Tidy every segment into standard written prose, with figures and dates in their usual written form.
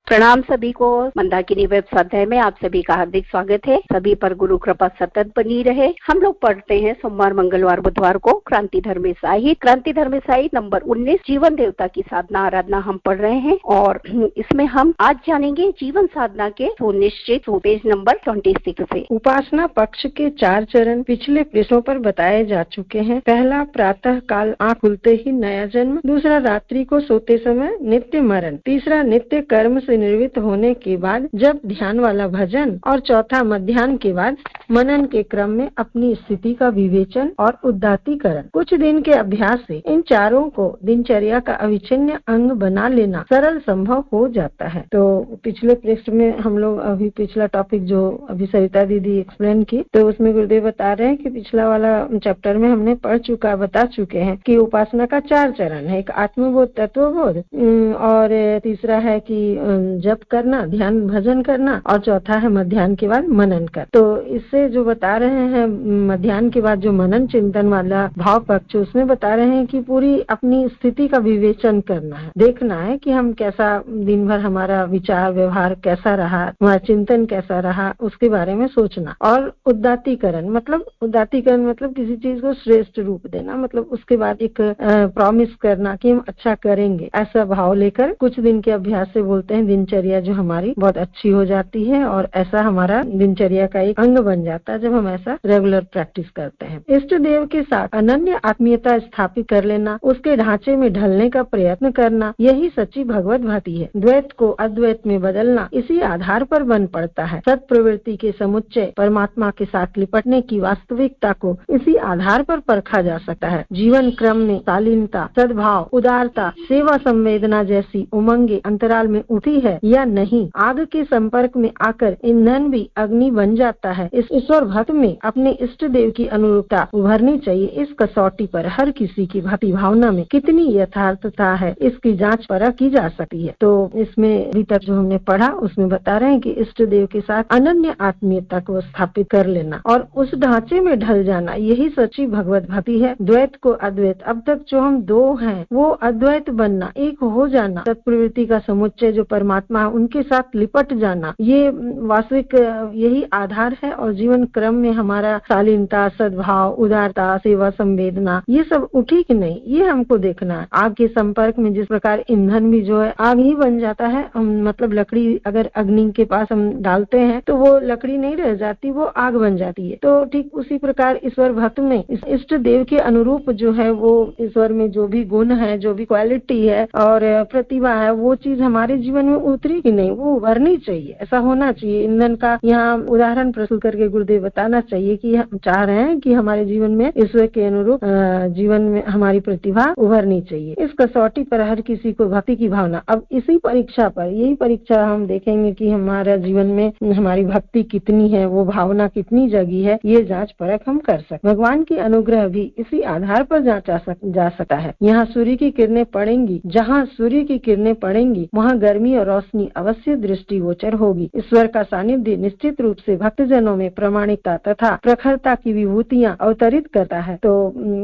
प्रणाम सभी को। मंदाकिनी वेब स्वाध्याय में आप सभी का हार्दिक स्वागत है। सभी पर गुरु कृपा सतत बनी रहे। हम लोग पढ़ते हैं सोमवार, मंगलवार, बुधवार को क्रांति धर्म साहित्य। क्रांति धर्म साहित्य नंबर 19 जीवन देवता की साधना आराधना हम पढ़ रहे हैं और इसमें हम आज जानेंगे जीवन साधना के सुनिश्चित पेज नंबर 26 से। उपासना पक्ष के 4 चरण पिछले पृष्ठों पर बताए जा चुके हैं। पहला, प्रातः काल आँख खुलते ही नया जन्म। दूसरा, रात्रि को सोते समय नित्य मरण। तीसरा, नित्य कर्म से निवृत्त होने के बाद जब ध्यान वाला भजन। और चौथा, मध्याह्न के बाद मनन के क्रम में अपनी स्थिति का विवेचन और उदात्तीकरण। कुछ दिन के अभ्यास से इन चारों को दिनचर्या का अविच्छिन्न अंग बना लेना सरल संभव हो जाता है। तो पिछले पृष्ठ में हम लोग अभी पिछला टॉपिक जो अभी सरिता दीदी एक्सप्लेन की, तो उसमें गुरुदेव बता रहे हैं कि पिछला वाला चैप्टर में हमने बता चुके हैं कि उपासना का 4 चरण है। एक आत्मबोध, तत्वबोध, और तीसरा है कि जप करना, ध्यान भजन करना, और चौथा है मध्याह्न के बाद मनन कर। तो इससे जो बता रहे हैं मध्याह्न के बाद जो मनन चिंतन वाला भाव पक्ष, उसमें बता रहे हैं कि पूरी अपनी स्थिति का विवेचन करना है, देखना है कि हम कैसा दिन भर हमारा विचार व्यवहार कैसा रहा, हमारा चिंतन कैसा रहा, उसके बारे में सोचना। और उदात्तीकरण मतलब किसी चीज को श्रेष्ठ रूप देना, मतलब उसके बाद एक प्रॉमिस करना कि हम अच्छा करेंगे, ऐसा भाव लेकर कुछ दिन के अभ्यास से बोलते हैं दिनचर्या जो हमारी बहुत अच्छी हो जाती है और ऐसा हमारा दिनचर्या का एक अंग बन जाता है जब हम ऐसा रेगुलर प्रैक्टिस करते हैं। इष्ट देव के साथ अनन्य आत्मीयता स्थापित कर लेना, उसके ढांचे में ढलने का प्रयत्न करना, यही सच्ची भगवत भक्ति है। द्वैत को अद्वैत में बदलना इसी आधार पर बन पड़ता है। सत प्रवृत्ति के समुच्चय परमात्मा के साथ लिपटने की वास्तविकता को इसी आधार पर परखा जा सकता है। जीवन क्रम में शालीनता, सद्भाव, उदारता, सेवा संवेदना जैसी उमंगे अंतराल में उठी है या नहीं। आग के संपर्क में आकर ईंधन भी अग्नि बन जाता है। इस ईश्वर भक्त में अपने इष्ट देव की अनुरूपता उभरनी चाहिए। इस कसौटी पर हर किसी की भक्ति भावना में कितनी यथार्थता है, इसकी जांच परख की जा सकती है। तो इसमें अभी तक जो हमने पढ़ा उसमें बता रहे हैं कि इष्ट देव के साथ अनन्य आत्मीयता को स्थापित कर लेना और उस ढांचे में ढल जाना, यही सच्ची भगवत भक्ति है। द्वैत को अद्वैत, अब तक जो हम दो हैं वो अद्वैत बनना, एक हो जाना, सत्प्रवृत्ति का समुच्चय जो परमात्मा है उनके साथ लिपट जाना, ये वास्तविक यही आधार है। और जीवन क्रम में हमारा शालीनता, सद्भाव, उदारता, सेवा संवेदना, ये सब उठी कि नहीं, ये हमको देखना है। आग के संपर्क में जिस प्रकार ईंधन भी जो है आग ही बन जाता है, मतलब लकड़ी अगर अग्नि के पास हम डालते हैं तो वो लकड़ी नहीं रह जाती, वो आग बन जाती है। तो ठीक उसी प्रकार ईश्वर भक्त में इस इष्ट देव के अनुरूप जो है वो ईश्वर में जो भी गुण है, जो भी क्वालिटी है और प्रतिभा है, वो चीज हमारे जीवन में उतरी कि नहीं, वो उभरनी चाहिए, ऐसा होना चाहिए। ईंधन का यहाँ उदाहरण प्रस्तुत करके गुरुदेव बताना चाहिए कि हम चाह रहे हैं कि हमारे जीवन में ईश्वर के अनुरूप जीवन में हमारी प्रतिभा उभरनी चाहिए। इस कसौटी पर हर किसी को भक्ति की भावना, अब इसी परीक्षा पर, यही परीक्षा हम देखेंगे कि हमारा जीवन में हमारी भक्ति कितनी है, वो भावना कितनी जगी है, ये जांच परख हम कर सकते। भगवान की अनुग्रह भी इसी आधार पर जांचा जा सकता है। यहाँ सूर्य की किरणें पड़ेंगी, जहाँ सूर्य की किरणें पड़ेंगी वहाँ गर्मी और रोशनी अवश्य दृष्टिगोचर होगी। ईश्वर का सानिध्य निश्चित रूप से भक्तजनों में प्रामाणिकता तथा प्रखरता की विभूतियां अवतरित करता है। तो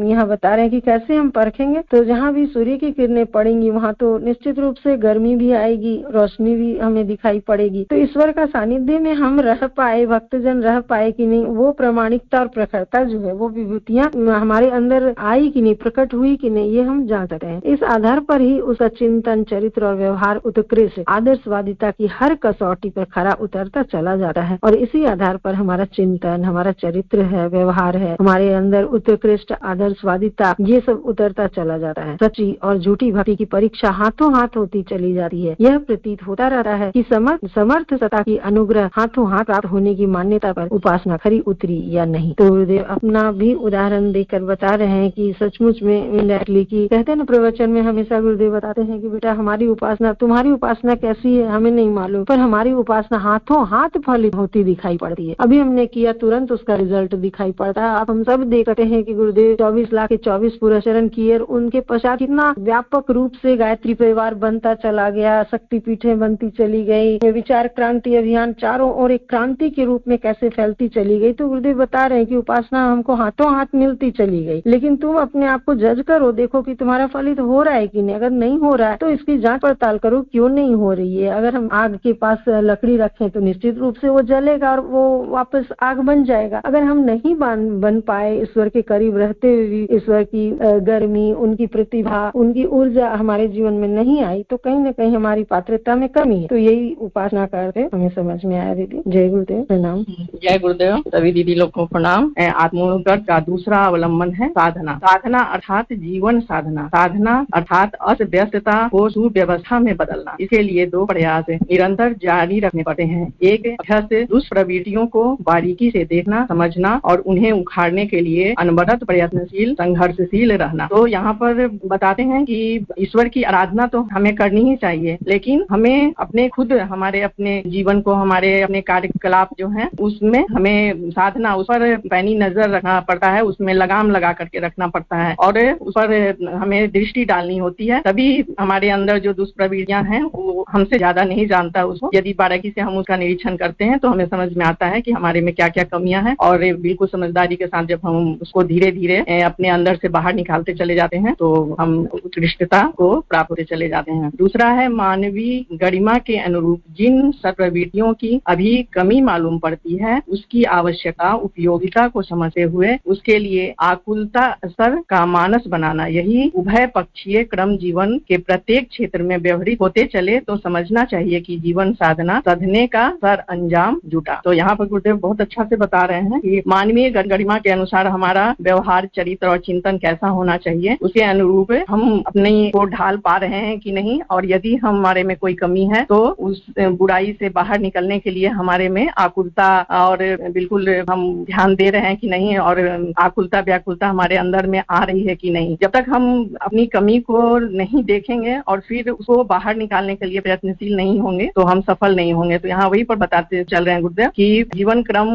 यहाँ बता रहे हैं कि कैसे हम परखेंगे, तो जहाँ भी सूर्य की किरणें पड़ेंगी वहाँ तो निश्चित रूप से गर्मी भी आएगी, रोशनी भी हमें दिखाई पड़ेगी। तो ईश्वर का सानिध्य में हम रह पाए, भक्तजन रह पाए कि नहीं, वो प्रामाणिकता और प्रखरता जो है, वो विभूतियां हमारे अंदर आई कि नहीं, प्रकट हुई कि नहीं, ये हम जान सकते हैं। इस आधार पर ही उसका चिंतन, चरित्र और व्यवहार उत्कृष्ट आदर्शवादिता की हर कसौटी पर खरा उतरता चला जाता है। और इसी आधार पर हमारा चिंतन, हमारा चरित्र है, व्यवहार है, हमारे अंदर उत्कृष्ट आदर्शवादिता, ये सब उतरता चला जाता है। सच्ची और झूठी भक्ति की परीक्षा हाथों हाथ होती चली जाती है। यह प्रतीत होता रहता है कि समर्थ सत्ता की अनुग्रह हाथों हाथ प्राप्त होने की मान्यता पर उपासना खरी उतरी या नहीं। तो गुरुदेव अपना भी उदाहरण देकर बता रहे हैं कि सचमुच में इनडायरेक्टली की कहते हैं ना, प्रवचन में हमेशा गुरुदेव बताते हैं कि बेटा हमारी उपासना, तुम्हारी उपासना कैसी है हमें नहीं मालूम, पर हमारी उपासना हाथों हाथ फलित होती दिखाई पड़ती है। अभी हमने किया, तुरंत उसका रिजल्ट दिखाई पड़ता है। आप हम सब देखते हैं कि गुरुदेव 24 लाख के 24 पुरस्चरण किए, उनके पश्चात कितना व्यापक रूप से गायत्री परिवार बनता चला गया, शक्ति पीठें बनती चली गई, विचार क्रांति अभियान चारों ओर एक क्रांति के रूप में कैसे फैलती चली गई। तो गुरुदेव बता रहे हैं कि उपासना हमको हाथों हाथ मिलती चली गई, लेकिन तुम अपने आप को जज करो, देखो कि तुम्हारा फलित हो रहा है कि नहीं। अगर नहीं हो रहा है तो इसकी जांच पड़ताल करो, क्यों नहीं हो हो रही है। अगर हम आग के पास लकड़ी रखें तो निश्चित रूप से वो जलेगा और वो वापस आग बन जाएगा। अगर हम नहीं बन पाए ईश्वर के करीब रहते हुए भी, ईश्वर की गर्मी, उनकी प्रतिभा, उनकी ऊर्जा हमारे जीवन में नहीं आई तो कहीं न कहीं हमारी पात्रता में कमी है। तो यही उपासना करते हमें समझ में आया। दीदी जय गुरुदेव, प्रणाम। जय गुरुदेव। सभी दीदी लोग को प्रणाम। आत्मोन्नति का दूसरा अवलंबन है साधना। साधना अर्थात जीवन साधना। साधना अर्थात अस्त व्यस्तता को सुव्यवस्था में बदलना। इसके लिए दो प्रयास निरंतर जारी रखने पड़ते हैं। एक अभ्यास दुष्प्रवृत्तियों को बारीकी से देखना, समझना और उन्हें उखाड़ने के लिए अनवरत प्रयत्नशील, संघर्षशील रहना। तो यहाँ पर बताते हैं कि ईश्वर की आराधना तो हमें करनी ही चाहिए, लेकिन हमें अपने खुद हमारे अपने जीवन को, हमारे अपने कार्यकलाप जो है उसमें हमें साधना, उस पर पैनी नजर रखना पड़ता है, उसमें लगाम लगा करके रखना पड़ता है और उस पर हमें दृष्टि डालनी होती है। तभी हमारे अंदर जो दुष्प्रवृत्तियां हैं वो हमसे ज्यादा नहीं जानता उसको। यदि बारीकी से हम उसका निरीक्षण करते हैं तो हमें समझ में आता है कि हमारे में क्या क्या कमियां हैं और बिल्कुल समझदारी के साथ जब हम उसको धीरे धीरे अपने अंदर से बाहर निकालते चले जाते हैं तो हम उत्कृष्टता को प्राप्त होते चले जाते हैं। दूसरा है मानवीय गरिमा के अनुरूप जिन सत्प्रवृत्तियों की अभी कमी मालूम पड़ती है उसकी आवश्यकता, उपयोगिता को समझते हुए उसके लिए आकुलता स्तर का मानस बनाना, यही उभय पक्षीय क्रम जीवन के प्रत्येक क्षेत्र में व्यवहारिक होते चले तो समझना चाहिए कि जीवन साधना साधने का सर अंजाम जुटा। तो यहाँ पर गुरुदेव बहुत अच्छा से बता रहे हैं कि मानवीय गरिमा के अनुसार हमारा व्यवहार, चरित्र और चिंतन कैसा होना चाहिए, उसके अनुरूप हम अपने को ढाल पा रहे हैं कि नहीं, और यदि हमारे में कोई कमी है तो उस बुराई से बाहर निकलने के लिए हमारे में आकुलता और बिल्कुल हम ध्यान दे रहे हैं कि नहीं, और आकुलता व्याकुलता हमारे अंदर में आ रही है कि नहीं। जब तक हम अपनी कमी को नहीं देखेंगे और फिर उसको बाहर निकालने के लिए प्रयत्नशील नहीं होंगे तो हम सफल नहीं होंगे। तो यहाँ वही पर बताते चल रहे हैं गुरुदेव कि जीवन क्रम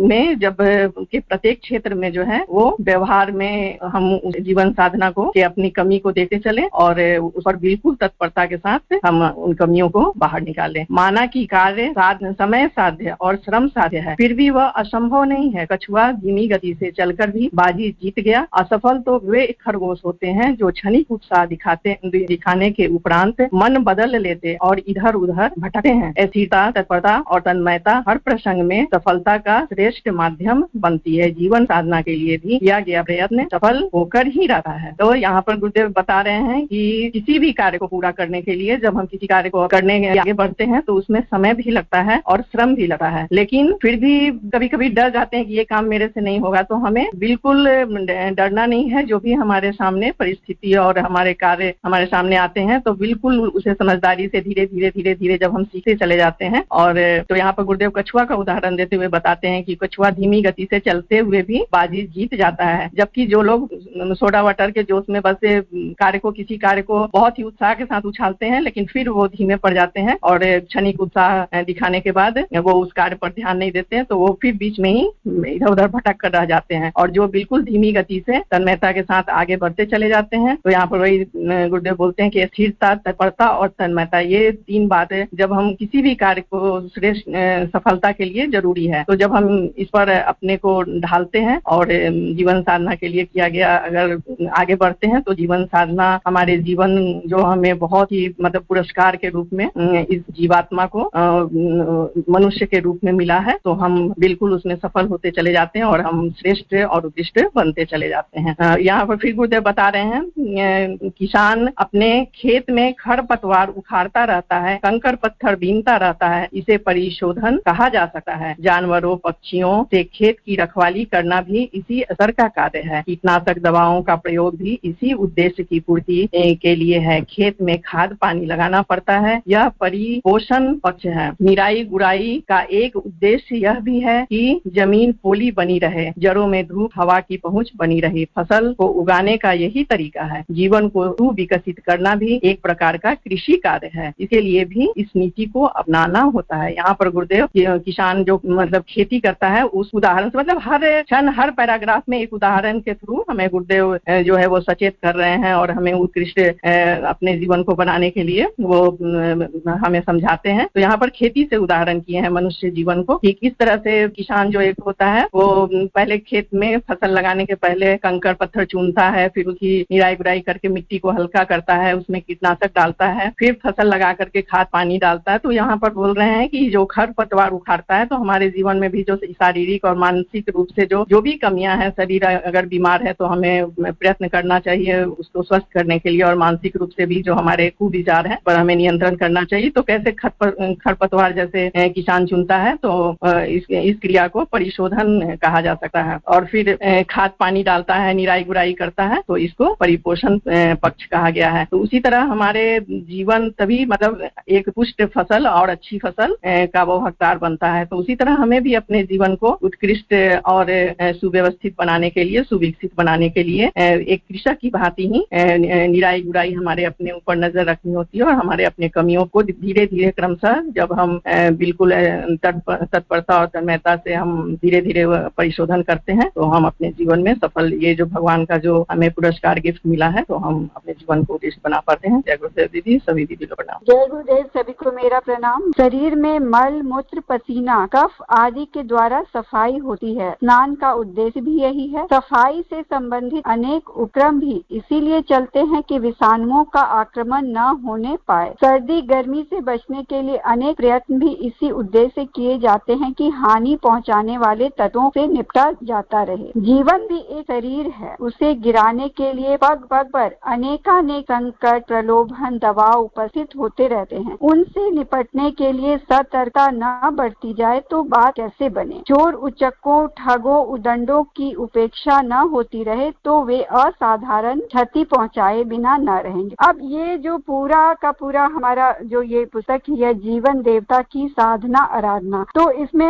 में जब के प्रत्येक क्षेत्र में जो है वो व्यवहार में हम जीवन साधना को के अपनी कमी को देखते चले और उस पर बिल्कुल तत्परता के साथ हम उन कमियों को बाहर निकालें। माना कि कार्य समय साध्य और श्रम साध्य है, फिर भी वह असंभव नहीं है। कछुआ धीमी गति से चलकर भी बाजी जीत गया। असफल तो वे खरगोश होते हैं जो क्षणिक उत्साह दिखाने के उपरांत मन बदल लेते और इधर उधर भटकते हैं। स्थिरता, तत्परता और तन्मयता हर प्रसंग में सफलता का श्रेष्ठ माध्यम बनती है। जीवन साधना के लिए भी किया गया प्रयत्न सफल होकर ही रहता है। तो यहाँ पर गुरुदेव बता रहे हैं कि किसी भी कार्य को पूरा करने के लिए जब हम किसी कार्य को करने आगे बढ़ते हैं तो उसमें समय भी लगता है और श्रम भी लगता है, लेकिन फिर भी कभी कभी डर जाते हैं कि ये काम मेरे से नहीं होगा। तो हमें बिल्कुल डरना नहीं है। जो भी हमारे सामने परिस्थिति और हमारे कार्य हमारे सामने आते हैं तो बिल्कुल उसे समझदारी से धीरे धीरे धीरे धीरे जब हम सीखते चले जाते हैं। और तो यहाँ पर गुरुदेव कछुआ का उदाहरण देते हुए बताते हैं कि कछुआ धीमी गति से चलते हुए भी बाजी जीत जाता है, जबकि जो लोग सोडा वाटर के जोश में बस किसी कार्य को बहुत ही उत्साह के साथ उछालते हैं लेकिन फिर वो धीमे पड़ जाते हैं और क्षणिक उत्साह दिखाने के बाद वो उस कार्य पर ध्यान नहीं देते हैं तो वो फिर बीच में ही इधर उधर भटक कर रह जाते हैं। और जो बिल्कुल धीमी गति से तन्मयता के साथ आगे बढ़ते चले जाते हैं तो यहाँ पर वही गुरुदेव बोलते हैं कि स्थिरता, तत्परता और तन्मयता, ये तीन बातें जब हम किसी भी कार्य को श्रेष्ठ सफलता के लिए जरूरी है। तो जब हम इस पर अपने को ढालते हैं और जीवन साधना के लिए किया गया अगर आगे बढ़ते हैं तो जीवन साधना हमारे जीवन जो हमें बहुत ही मतलब पुरस्कार के रूप में इस जीवात्मा को मनुष्य के रूप में मिला है तो हम बिल्कुल उसमें सफल होते चले जाते हैं और हम श्रेष्ठ और उत्कृष्ट बनते चले जाते हैं। यहाँ पर फिर गुरुदेव बता रहे हैं किसान अपने खेत में खरपतवार उखाड़ता रहता है, कंकड़ पत्थर बीनता रहता है, इसे परिशोधन कहा जा सकता है। जानवरों पक्षियों से खेत की रखवाली करना भी इसी असर का कार्य है। कीटनाशक दवाओं का प्रयोग भी इसी उद्देश्य की पूर्ति के लिए है। खेत में खाद पानी लगाना पड़ता है, यह परिपोषण पक्ष है। निराई गुड़ाई का एक उद्देश्य यह भी है कि जमीन पोली बनी रहे, जड़ों में धूप हवा की पहुंच बनी रहे। फसल को उगाने का यही तरीका है। जीवन को सुविकसित करना भी एक प्रकार का कृषि कार्य है, इसके लिए भी इस नीति को अपनाना होता है। यहाँ पर गुरुदेव किसान जो मतलब खेती करता है उस उदाहरण से मतलब हर क्षण हर पैराग्राफ में एक उदाहरण के थ्रू हमें गुरुदेव जो है वो सचेत कर रहे हैं और हमें उत्कृष्ट अपने जीवन को बनाने के लिए वो हमें समझाते हैं। तो यहाँ पर खेती से उदाहरण किए हैं मनुष्य जीवन को कि किस तरह से किसान जो एक होता है वो पहले खेत में फसल लगाने के पहले कंकड़ पत्थर चुनता है, फिर उसकी निराई गुड़ाई करके मिट्टी को हल्का करता है, उसमें कीटनाशक डालता है, फिर फसल लगा आकर के खाद पानी डालता है। तो यहाँ पर बोल रहे हैं कि जो खरपतवार उखाड़ता है तो हमारे जीवन में भी जो शारीरिक और मानसिक रूप से जो भी कमियां हैं, शरीर अगर बीमार है तो हमें प्रयत्न करना चाहिए उसको स्वस्थ करने के लिए, और मानसिक रूप से भी जो हमारे कुविचार हैं पर हमें नियंत्रण करना चाहिए। तो कैसे खरपतवार जैसे किसान चुनता है तो इस क्रिया को परिशोधन कहा जा सकता है। और फिर खाद पानी डालता है, निराई गुराई करता है तो इसको परिपोषण पक्ष कहा गया है। तो उसी तरह हमारे जीवन तभी मतलब एक पुष्ट फसल और अच्छी फसल का वो हकदार बनता है। तो उसी तरह हमें भी अपने जीवन को उत्कृष्ट और सुव्यवस्थित बनाने के लिए, सुविकसित बनाने के लिए एक कृषक की भांति ही निराई गुराई हमारे अपने ऊपर नजर रखनी होती है, और हमारे अपने कमियों को धीरे धीरे क्रमशः जब हम बिल्कुल तत्परता और तन्मयता से हम धीरे धीरे परिशोधन करते हैं तो हम अपने जीवन में सफल, ये जो भगवान का जो हमें पुरस्कार गिफ्ट मिला है तो हम अपने जीवन को उत्कृष्ट बना पाते हैं। जय गुरुदेव दीदी, सभी दीदी को प्रणाम। जय गुरुदेव, सभी को मेरा प्रणाम। शरीर में मल, मूत्र, पसीना, कफ आदि के द्वारा सफाई होती है। स्नान का उद्देश्य भी यही है। सफाई से संबंधित अनेक उपक्रम भी इसीलिए चलते हैं कि विषाणुओं का आक्रमण न होने पाए। सर्दी गर्मी से बचने के लिए अनेक प्रयत्न भी इसी उद्देश्य से किए जाते हैं कि हानि पहुंचाने वाले तत्वों से निपटा जाता रहे। जीवन भी एक शरीर है, उसे गिराने के लिए पग पग पर अनेकानेक संकट, प्रलोभन, दबाव उपस्थित होते रहते हैं। उनसे निपटने के लिए सतर्कता न बरती जाए तो बात कैसे बने। चोर उचक्कों, ठगों, उदंडों की उपेक्षा न होती रहे तो वे असाधारण क्षति पहुंचाए बिना न रहेंगे। अब ये जो पूरा का पूरा हमारा जो ये पुस्तक है जीवन देवता की साधना आराधना, तो इसमें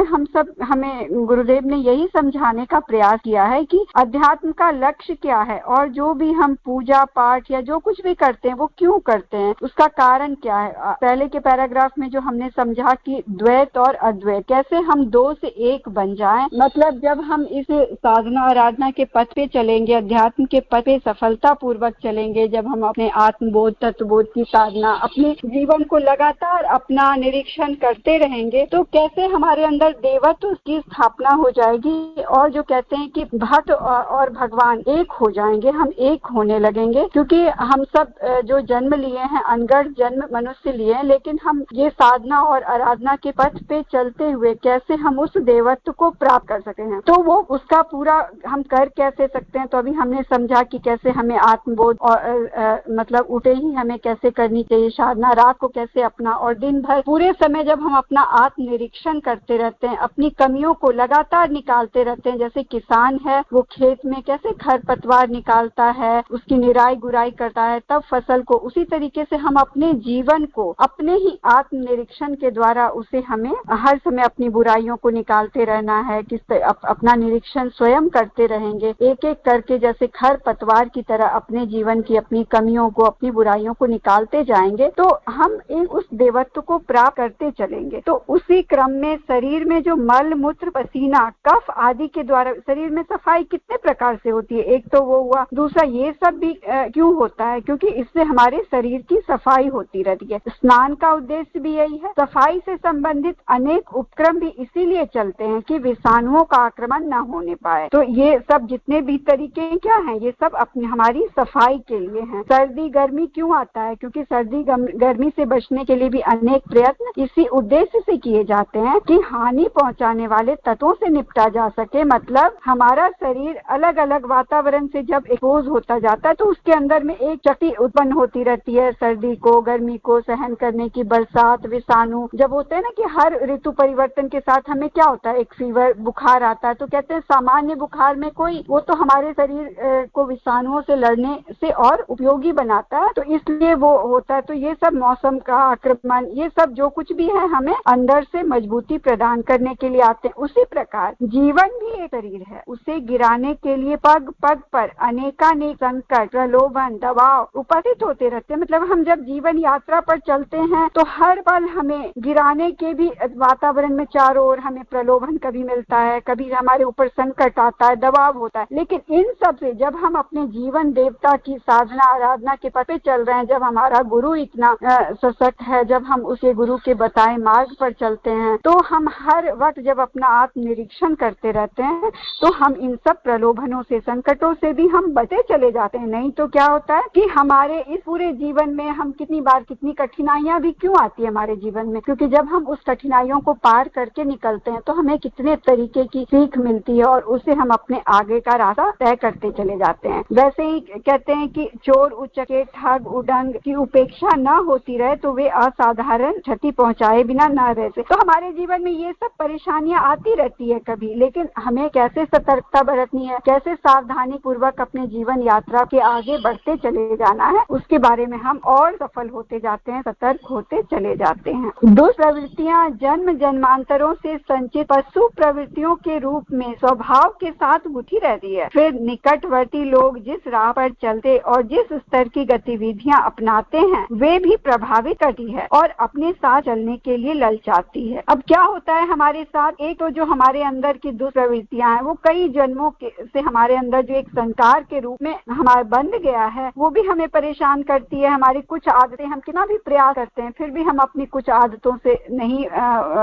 हमें गुरुदेव ने यही समझाने का प्रयास किया है कि अध्यात्म का लक्ष्य क्या है, और जो भी हम पूजा पाठ या जो कुछ भी करते हैं वो क्यों करते हैं, उसका कारण क्या है। पहले के पैराग्राफ में जो हमने समझा कि द्वैत और अद्वैत, कैसे हम दो से एक बन जाएं। मतलब जब हम इस साधना आराधना के पथ पे चलेंगे, अध्यात्म के पथ पे सफलता पूर्वक चलेंगे, जब हम अपने आत्मबोध तत्वबोध की साधना, अपने जीवन को लगातार अपना निरीक्षण करते रहेंगे, तो कैसे हमारे अंदर देवत्व की स्थापना हो जाएगी, और जो कहते हैं कि भक्त और भगवान एक हो जाएंगे, हम एक होने लगेंगे। क्योंकि हम सब जो जन्म लिए हैं, अनगढ़ जन्म मनुष्य लिए हैं, लेकिन हम ये साधना और आराधना के पथ पे चलते हुए कैसे हम उस देवत्व को प्राप्त कर सके हैं, तो वो उसका पूरा हम कर कैसे सकते हैं। तो अभी हमने समझा कि कैसे हमें आत्मबोध और मतलब उठे ही हमें कैसे करनी चाहिए साधना, रात को कैसे अपना, और दिन भर पूरे समय जब हम अपना आत्म निरीक्षण करते रहते हैं, अपनी कमियों को लगातार निकालते रहते हैं। जैसे किसान है, वो खेत में कैसे खरपतवार निकालता है, उसकी निराई गुराई करता है, तब फसल को, उसी तरीके से हम अपने जीवन को अपने ही आत्म निरीक्षण के द्वारा उसे हमें हर समय अपनी बुराइयों को निकालते रहना है। अपना निरीक्षण स्वयं करते रहेंगे, एक एक करके जैसे खरपतवार की तरह अपने जीवन की अपनी कमियों को, अपनी बुराइयों को निकालते जाएंगे, तो हम उस देवत्व को प्राप्त करते चलेंगे। तो उसी क्रम में शरीर में जो मल, मूत्र, पसीना, कफ आदि के द्वारा शरीर में सफाई कितने प्रकार से होती है, एक तो वो हुआ। दूसरा ये सब भी क्यों होता है, क्योंकि इससे हमारे शरीर की सफाई होती रहती है। स्नान का उद्देश्य भी यही है। सफाई से संबंधित अनेक उपक्रम भी इसीलिए चलते हैं कि विषाणुओं का आक्रमण न होने पाए। तो ये सब जितने भी तरीके क्या हैं, ये सब अपनी हमारी सफाई के लिए हैं। सर्दी गर्मी क्यों आता है, क्योंकि सर्दी गर्मी से बचने के लिए भी अनेक प्रयत्न इसी उद्देश्य से किए जाते हैं कि हानि पहुंचाने वाले तत्वों से निपटा जा सके। मतलब हमारा शरीर अलग अलग वातावरण से जब एक्सपोज होता जाता है तो उसके अंदर में एक शक्ति उत्पन्न होती रहती है, सर्दी को गर्मी को सहन करने की। बरसात, विषाणु जब होते हैं ना कि हर ऋतु परिवर्तन के साथ हमें क्या होता है, एक फीवर, बुखार आता है, तो कहते हैं सामान्य बुखार में कोई, वो तो हमारे शरीर को विषाणुओं से लड़ने से और उपयोगी बनाता है, तो इसलिए वो होता है। तो ये सब मौसम का आक्रमण, ये सब जो कुछ भी है हमें अंदर से मजबूती प्रदान करने के लिए आते हैं। उसी प्रकार जीवन भी एक शरीर है, उसे गिराने के लिए पग पग पर अनेकानेक संकट, प्रलोभन, दबाव उपस्थित होते रहते हैं। मतलब हम जब जीवन यात्रा पर चलते हैं तो हर पल हमें गिराने के भी वातावरण में चारों ओर हमें प्रलोभन कभी मिलता है, कभी हमारे ऊपर संकट आता है, दबाव होता है। लेकिन इन सब से जब हम अपने जीवन देवता की साधना आराधना के पथ पे चल रहे हैं, जब हमारा गुरु इतना सशक्त है, जब हम उसे गुरु के बताए मार्ग पर चलते हैं, तो हम हर वक्त जब अपना आत्म निरीक्षण करते रहते हैं तो हम इन सब प्रलोभनों से, संकटों से भी हम बचे चले जाते हैं। नहीं तो क्या होता है कि हमारे इस पूरे जीवन में हम कितनी इतनी कठिनाइयां भी क्यों आती है हमारे जीवन में, क्योंकि जब हम उस कठिनाइयों को पार करके निकलते हैं तो हमें कितने तरीके की सीख मिलती है और उससे हम अपने आगे का रास्ता तय करते चले जाते हैं। वैसे ही कहते हैं कि चोर उचके ठग उडंग की उपेक्षा न होती रहे तो वे असाधारण क्षति पहुंचाए बिना न रह सके। तो हमारे जीवन में ये सब परेशानियां आती रहती है कभी, लेकिन हमें कैसे सतर्कता बरतनी है, कैसे सावधानी पूर्वक अपने जीवन यात्रा के आगे बढ़ते चले जाना है, उसके बारे में हम और सफल होते जाते हैं, सतर्क होते चले जाते हैं। दुष्प्रवृत्तियां जन्म जन्मांतरों से संचित पशु प्रवृत्तियों के रूप में स्वभाव के साथ गुथी रहती है। फिर निकटवर्ती लोग जिस राह पर चलते और जिस स्तर की गतिविधियां अपनाते हैं वे भी प्रभावित करती है और अपने साथ चलने के लिए ललचाती है। अब क्या होता है हमारे साथ, एक तो जो हमारे अंदर की दुष्प्रवृत्तियां हैं वो कई जन्मों से हमारे अंदर जो एक संस्कार के रूप में हमारे बंध गया है वो भी हमें परेशान करती है। हमारी कुछ आदतें, हम कितना भी प्रयास करते हैं फिर भी हम अपनी कुछ आदतों से नहीं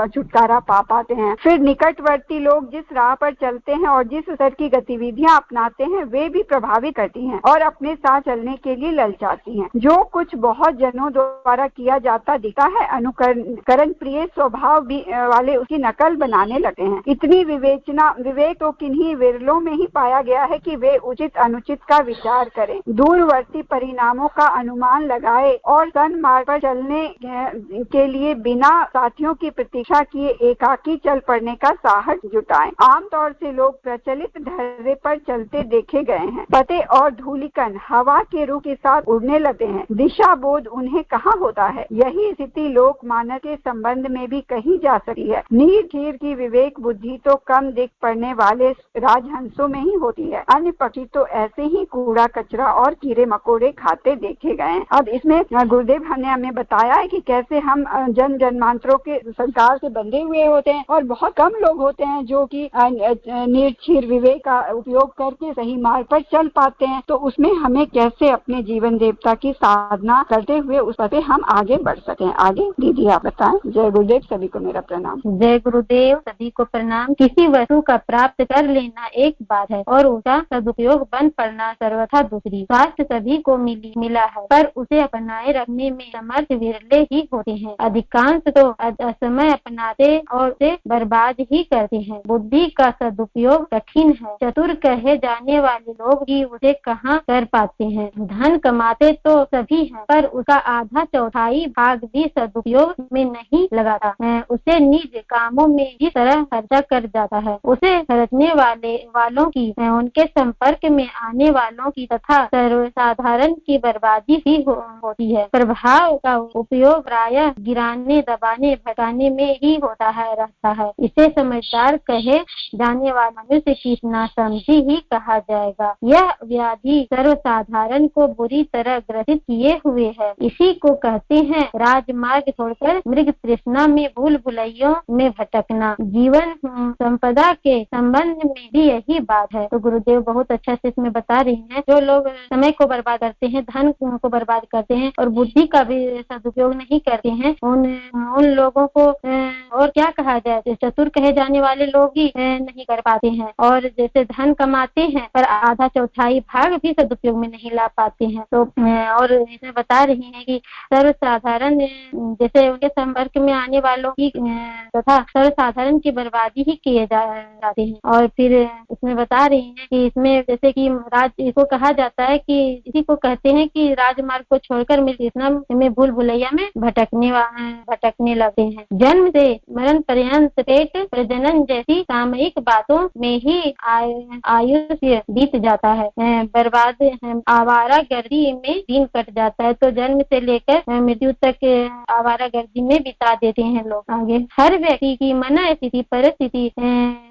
छुटकारा पा पाते हैं। फिर निकटवर्ती लोग जिस राह पर चलते हैं और जिस स्तर की गतिविधियां अपनाते हैं वे भी प्रभावित करती हैं और अपने साथ चलने के लिए ललचाती हैं। जो कुछ बहुत जनों द्वारा किया जाता दिखता है अनुकरण प्रिय स्वभाव वाले उसकी नकल बनाने लगते हैं। इतनी विवेक तो किन्हीं विरलों में ही पाया गया है कि वे उचित अनुचित का विचार करें, दूरवर्ती परिणामों का अनुमान लगाए और सन्मार्ग पर चलने के लिए बिना साथियों की प्रतीक्षा किए एकाकी चल पड़ने का साहस जुटाएं। आमतौर से लोग प्रचलित ढर्रे पर चलते देखे गए हैं। पते और धूलिकण हवा के रुख के साथ उड़ने लगते हैं, दिशा बोध उन्हें कहाँ होता है। यही स्थिति लोक मानव के संबंध में भी कही जा सकती है। नीर खीर की विवेक बुद्धि तो कम दिख पड़ने वाले राजहंसों में ही होती है, अन्य पक्षी तो ऐसे ही कूड़ा कचरा और कीड़े मकोड़े खाते देखे गए हैं। अब इसमें गुरुदेव ने हमें बताया है कि कैसे हम जन्म जन्मांतरों के संस्कार से बंधे हुए होते हैं और बहुत कम लोग होते हैं जो कि निर्क्षीर विवेक का उपयोग करके सही मार्ग पर चल पाते हैं। तो उसमें हमें कैसे अपने जीवन देवता की साधना करते हुए उस पर हम आगे बढ़ सके। आगे दीदी आप बताएं। जय गुरुदेव, सभी को मेरा प्रणाम। जय गुरुदेव, सभी को प्रणाम। किसी वस्तु का प्राप्त कर लेना एक बात है और उसका सदुपयोग बन पड़ना सर्वथा दूसरी। स्वास्थ्य सभी को मिला है पर उसे अपनाए रखने में समर्थ विरले ही होते हैं। अधिकांश तो असमय अपनाते और उसे बर्बाद ही करते हैं। बुद्धि का सदुपयोग कठिन है, चतुर कहे जाने वाले लोग भी उसे कहाँ कर पाते हैं। धन कमाते तो सभी हैं पर उसका आधा चौथाई भाग भी सदुपयोग में नहीं लगाता है। उसे निज कामों में इस तरह खर्चा कर जाता है। उसे खरीदने वालों की, उनके संपर्क में आने वालों की तथा सर्वसाधारण की बर्बादी भी होती है। प्रभाव का उपयोग प्रायः गिराने, दबाने, भगाने में ही रहता है। इसे समझदार कहे जाने वाला मनुष्य की नासमझी ही कहा जाएगा। यह व्याधि सर्वसाधारण को बुरी तरह ग्रसित किए हुए है। इसी को कहते हैं राजमार्ग छोड़कर मृग तृष्णा में भूल भुलैयों में भटकना। जीवन संपदा के संबंध में भी यही बात है। तो गुरुदेव बहुत अच्छा से इसमें बता रहे हैं, जो लोग समय को बर्बाद करते हैं, धन को बर्बाद करते हैं और बुद्धि का भी सदुपयोग नहीं करते हैं, उन लोगों को और क्या कहा जाए, चतुर कहे जाने वाले लोग ही नहीं कर पाते हैं। और जैसे धन कमाते हैं पर आधा चौथाई भाग भी सदुपयोग में नहीं ला पाते हैं। तो और इसमें बता रहे हैं कि सर्वसाधारण जैसे उनके संपर्क में आने वालों की तथा सर्वसाधारण की बर्बादी ही किए जाते हैं। और फिर इसमें बता रहे हैं कि इसमें जैसे कि इसको कहा जाता है कि इसी को कहते हैं कि राजमार्ग को छोड़कर में भूल भुलैया में भटकने लगते हैं। जन्म से मरण पर्यंत पेट प्रजनन जैसी सामयिक बातों में ही आयुष्य बीत जाता है। बर्बाद आवारा गर्दी में दिन कट जाता है। तो जन्म से लेकर मृत्यु तक आवारा गर्दी में बिता देते हैं लोग। आगे हर व्यक्ति की मन स्थिति परिस्थिति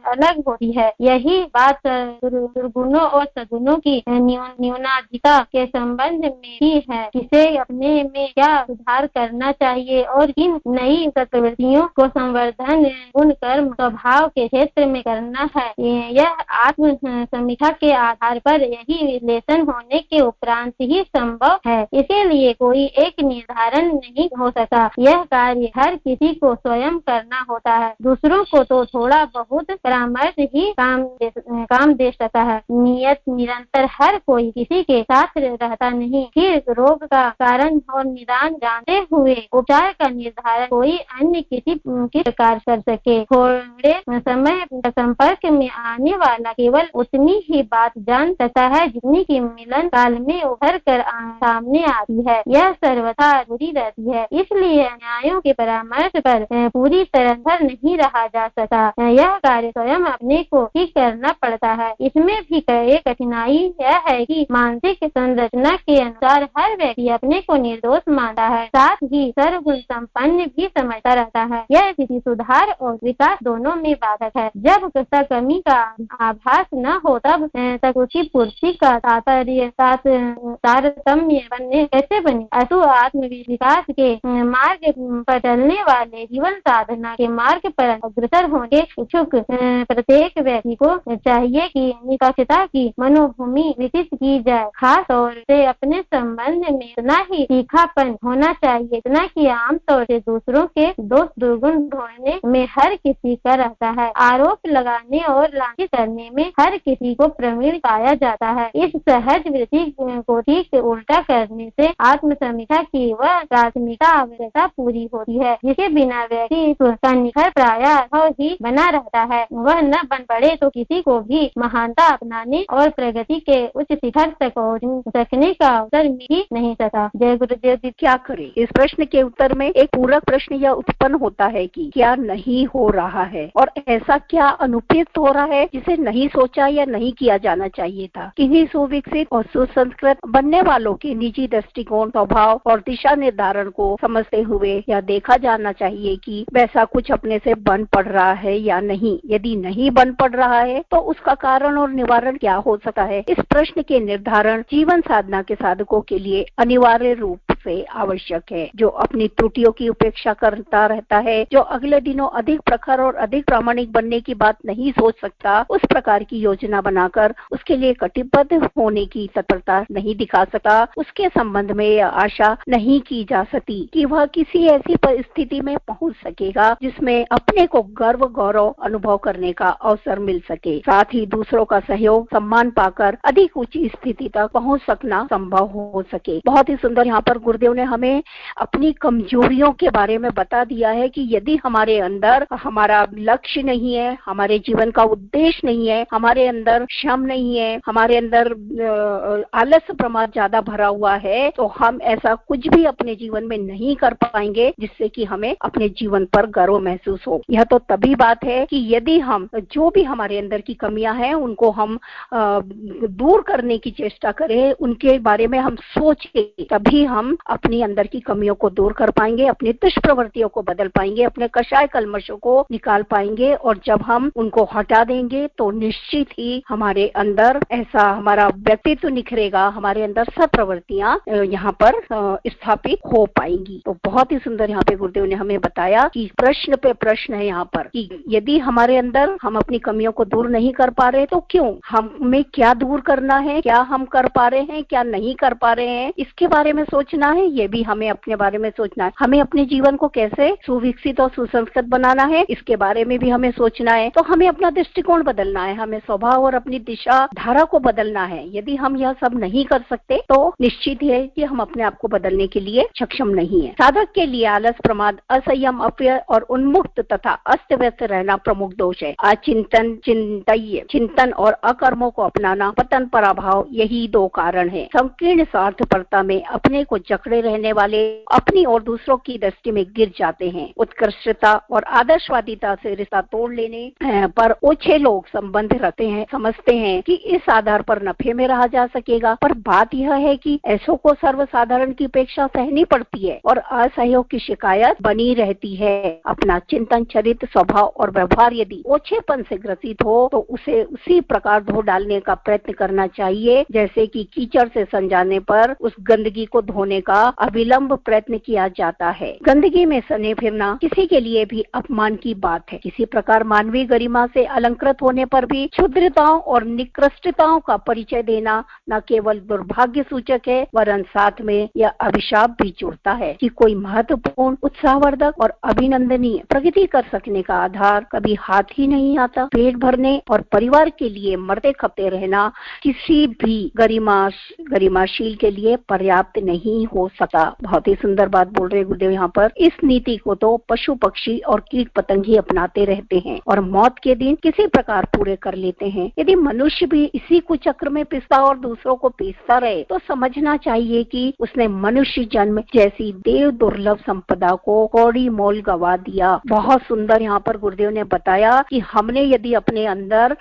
अलग होती है। यही बात दुर्गुणों और सद्गुणों की न्यूनाधिकता के संबंध में ही है। किसे अपने में क्या सुधार करना चाहिए और किन नई प्रवृत्तियों को संवर्धन गुण कर्म स्वभाव के क्षेत्र में करना है, यह आत्म समीक्षा के आधार पर यही विश्लेषण होने के उपरांत ही संभव है। इसीलिए कोई एक निर्धारण नहीं हो सकता। यह कार्य हर किसी को स्वयं करना होता है। दूसरों को तो थोड़ा बहुत परामर्श ही काम दे सकता है। नियत निरंतर हर कोई किसी के साथ रहता नहीं। फिर रोग का कारण और निदान जानते हुए उपचार का निर्धारण कोई अन्य किस प्रकार कर सके। थोड़े समय संपर्क में आने वाला केवल उतनी ही बात जान सकता है जितनी की मिलन काल में उभर कर सामने आती है। यह सर्वथा अधूरी रहती है। इसलिए न्यायों के परामर्श पर पूरी तरह निर्भर नहीं रहा जा सकता। यह कार्य स्वयं अपने को ही करना पड़ता है। इसमें भी एक कठिनाई यह है कि मानसिक संरचना के अनुसार हर व्यक्ति अपने को निर्दोष मानता है, साथ ही सर्वगुण संपन्न भी समझता रहता है। यह स्थिति सुधार और विकास दोनों में बाधक है। जब कमी का आभास न हो तब तक उसकी पूर्ति का तारतम्य कैसे बने। अतु आत्म विकास के मार्ग पर चलने वाले जीवन साधना के मार्ग पर अग्रसर होने इच्छुक प्रत्येक व्यक्ति को चाहिए कि निष्पक्षता की मनोभूमि विकसित की जाए। खास तौर से अपने संबंध में इतना ही तीखापन होना चाहिए इतना कि आमतौर से दूसरों के दोष दुर्गुण ढूंढने में हर किसी का रहता है। आरोप लगाने और लांछित करने में हर किसी को प्रवीण पाया जाता है। इस सहज वृत्ति को ठीक उल्टा करने से आत्म समीक्षा की वह प्राथमिकता आवश्यकता पूरी होती है, जिसके बिना व्यक्ति का निखर प्रायः ही बना रहता है। वह न बन पड़े तो किसी को भी महानता अपनाने और प्रगति के उच्च शिखर तक पहुँच सकने का अवसर मिल ही नहीं सका। जय गुरुदेव जी। क्या करें? इस प्रश्न के उत्तर में एक पूरक प्रश्न यह उत्पन्न होता है कि क्या नहीं हो रहा है और ऐसा क्या अनुपयुक्त हो रहा है जिसे नहीं सोचा या नहीं किया जाना चाहिए था। किन्हीं सुविकसित और सुसंस्कृत बनने वालों के निजी दृष्टिकोण, स्वभाव और दिशा निर्धारण को समझते हुए यह देखा जाना चाहिए कि वैसा कुछ अपने से बन पड़ रहा है या नहीं। यदि नहीं बन पड़ रहा है तो उसका कारण और निवारण क्या हो सकता है। इस प्रश्न के निर्धारण जीवन साधना के साधकों के लिए अनिवार्य रूप से आवश्यक है। जो अपनी त्रुटियों की उपेक्षा करता रहता है, जो अगले दिनों अधिक प्रखर और अधिक प्रामाणिक बनने की बात नहीं सोच सकता, उस प्रकार की योजना बनाकर उसके लिए कटिबद्ध होने की तत्परता नहीं दिखा सकता, उसके संबंध में यह आशा नहीं की जा सकती कि वह किसी ऐसी परिस्थिति में पहुंच सकेगा जिसमें अपने को गर्व गौरव अनुभव करने का अवसर मिल सके, साथ ही दूसरों का सहयोग सम्मान पाकर अधिक ऊंची स्थिति तक पहुंच सकना संभव हो सके। बहुत ही सुंदर यहाँ पर गुरुदेव ने हमें अपनी कमजोरियों के बारे में बता दिया है कि यदि हमारे अंदर हमारा लक्ष्य नहीं है, हमारे जीवन का उद्देश्य नहीं है, हमारे अंदर श्रम नहीं है, हमारे अंदर आलस्य प्रमाद ज्यादा भरा हुआ है, तो हम ऐसा कुछ भी अपने जीवन में नहीं कर पाएंगे जिससे कि हमें अपने जीवन पर गर्व महसूस हो। यह तो तभी बात है कि यदि हम जो भी हमारे अंदर की कमियां हैं उनको हम दूर करने की चेष्टा करें, उनके बारे में हम सोचें, तभी हम अपनी अंदर की कमियों को दूर कर पाएंगे, अपनी दुष्प्रवृत्तियों को बदल पाएंगे, अपने कषाय कल्मशों को निकाल पाएंगे। और जब हम उनको हटा देंगे तो निश्चित ही हमारे अंदर ऐसा हमारा व्यक्तित्व निखरेगा, हमारे अंदर सब प्रवृत्तियां यहाँ पर स्थापित हो पाएंगी। तो बहुत ही सुंदर यहाँ पे गुरुदेव ने हमें बताया कि प्रश्न पे प्रश्न है यहाँ पर कि यदि हमारे अंदर हम अपनी कमियों को दूर नहीं कर पा रहे तो क्यों, हमें क्या दूर करना है, क्या हम कर पा रहे हैं, क्या नहीं कर पा रहे हैं, इसके बारे में सोचना है। ये भी हमें अपने बारे में सोचना है। हमें अपने जीवन को कैसे सुविकसित और सुसंस्कृत बनाना है, इसके बारे में भी हमें सोचना है। तो हमें अपना दृष्टिकोण बदलना है, हमें स्वभाव और अपनी दिशा धारा को बदलना है। यदि हम यह सब नहीं कर सकते तो निश्चित है कि हम अपने आप को बदलने के लिए सक्षम नहीं है। साधक के लिए आलस, प्रमाद, असंयम, अपव्यय और उन्मुक्त तथा अस्त व्यस्त रहना प्रमुख दोष है। चिंतन और अकर्मों को अपनाना, पतन, पराभाव, यही दो कारण है। संकीर्ण स्वार्थपरता में अपने को जकड़े रहने वाले अपनी और दूसरों की दृष्टि में गिर जाते हैं। उत्कृष्टता और आदर्शवादिता से रिश्ता तोड़ लेने पर ओछे लोग संबंध रखते हैं, समझते हैं कि इस आधार पर नफे में रहा जा सकेगा। पर बात यह है कि ऐसों को सर्वसाधारण की अपेक्षा सहनी पड़ती है और असहयोग की शिकायत बनी रहती है। अपना चिंतन, चरित्र, स्वभाव और व्यवहार यदि ओछेपन से ग्रसित हो तो उसे उसी प्रकार धो डालने का प्रयत्न करना चाहिए जैसे कि कीचड़ से सन जाने पर उस गंदगी को धोने का अविलंब प्रयत्न किया जाता है। गंदगी में सने फिरना किसी के लिए भी अपमान की बात है। किसी प्रकार मानवीय गरिमा से अलंकृत होने पर भी क्षुद्रताओं और निकृष्टताओं का परिचय देना न केवल दुर्भाग्य सूचक है वरन साथ में यह अभिशाप भी जुड़ता है कि कोई महत्वपूर्ण, उत्साहवर्धक और अभिनंदनीय प्रगति कर सकने का आधार कभी हाथ ही नहीं आता। पेट भरने और परिवार के लिए मरते खपते रहना किसी भी गरिमाशील के लिए पर्याप्त नहीं हो सकता। बहुत ही सुंदर बात बोल रहे गुरुदेव यहाँ पर। इस नीति को तो पशु पक्षी और कीट पतंग ही अपनाते रहते हैं और मौत के दिन किसी प्रकार पूरे कर लेते हैं। यदि मनुष्य भी इसी कुचक्र में पिसता और दूसरों को पीसता रहे तो समझना चाहिए कि उसने मनुष्य जन्म जैसी देव दुर्लभ संपदा को कौड़ी मोल गवा दिया। बहुत सुंदर यहाँ पर गुरुदेव ने बताया कि हमने यदि अपने अंदर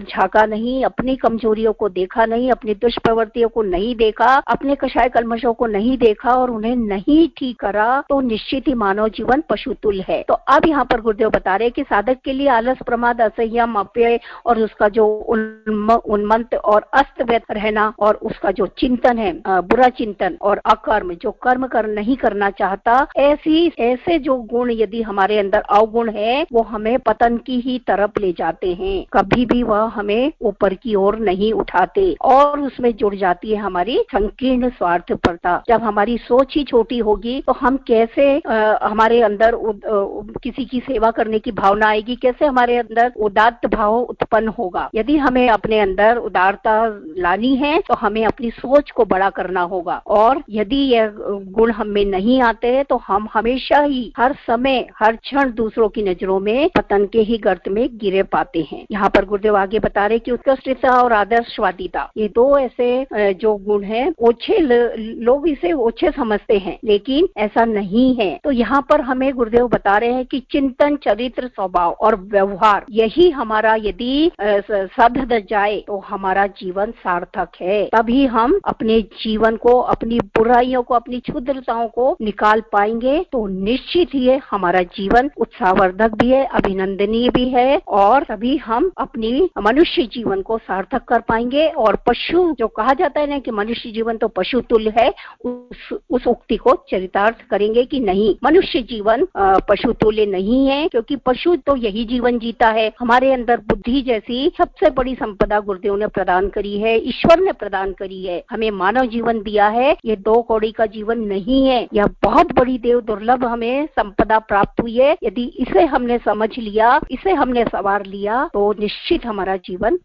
झांका नहीं, अपनी कमजोरियों को देखा नहीं, अपनी दुष्प्रवृत्तियों को नहीं देखा, अपने कषाय कल्मशों को नहीं देखा और उन्हें नहीं ठीक करा तो निश्चित ही मानव जीवन पशुतुल्य है। तो अब यहाँ पर गुरुदेव बता रहे कि साधक के लिए आलस, प्रमाद, असंयम, अपव्यय और उसका जो उन्मत्त और अस्त व्यस्त रहना और उसका जो चिंतन है, बुरा चिंतन और अकर्म, जो कर्म नहीं करना चाहता, ऐसे जो गुण यदि हमारे अंदर अवगुण है वो हमें पतन की ही तरफ ले जाते हैं। कभी भी वह हमें ऊपर की ओर नहीं उठाते और उसमें जुड़ जाती है हमारी संकीर्ण स्वार्थपरता। जब हमारी सोच ही छोटी होगी तो हम कैसे हमारे अंदर किसी की सेवा करने की भावना आएगी, कैसे हमारे अंदर उदात्त भाव उत्पन्न होगा। यदि हमें अपने अंदर उदारता लानी है तो हमें अपनी सोच को बड़ा करना होगा और यदि यह गुण हम में नहीं आते तो हम हमेशा ही, हर समय, हर क्षण दूसरों की नजरों में पतन के ही गर्त में गिरे पाते हैं। यहाँ पर गुरुदेव आगे बता रहे कि उत्कृष्टता और आदर्शवादिता, ये दो ऐसे जो गुण हैं, लोग इसे ओछे समझते हैं लेकिन ऐसा नहीं है। तो यहाँ पर हमें गुरुदेव बता रहे हैं कि चिंतन, चरित्र, स्वभाव और व्यवहार, यही हमारा यदि सध जाए तो हमारा जीवन सार्थक है। तभी हम अपने जीवन को, अपनी बुराइयों को, अपनी क्षुद्रताओं को निकाल पाएंगे तो निश्चित ही हमारा जीवन उत्साहवर्धक भी है, अभिनंदनीय भी है और तभी हम अपनी मनुष्य जीवन को सार्थक कर पाएंगे। और पशु जो कहा जाता है ना कि मनुष्य जीवन तो पशु तुल्य है, उस उक्ति को चरितार्थ करेंगे कि नहीं, मनुष्य जीवन पशु तुल्य नहीं है, क्योंकि पशु तो यही जीवन जीता है। हमारे अंदर बुद्धि जैसी सबसे बड़ी संपदा गुरुदेव ने प्रदान करी है, ईश्वर ने प्रदान करी है, हमें मानव जीवन दिया है। ये 2 कौड़ी का जीवन नहीं है, यह बहुत बड़ी देव दुर्लभ हमें संपदा प्राप्त हुई है। यदि इसे हमने समझ लिया, इसे हमने सवार लिया तो निश्चित हमारा जीवन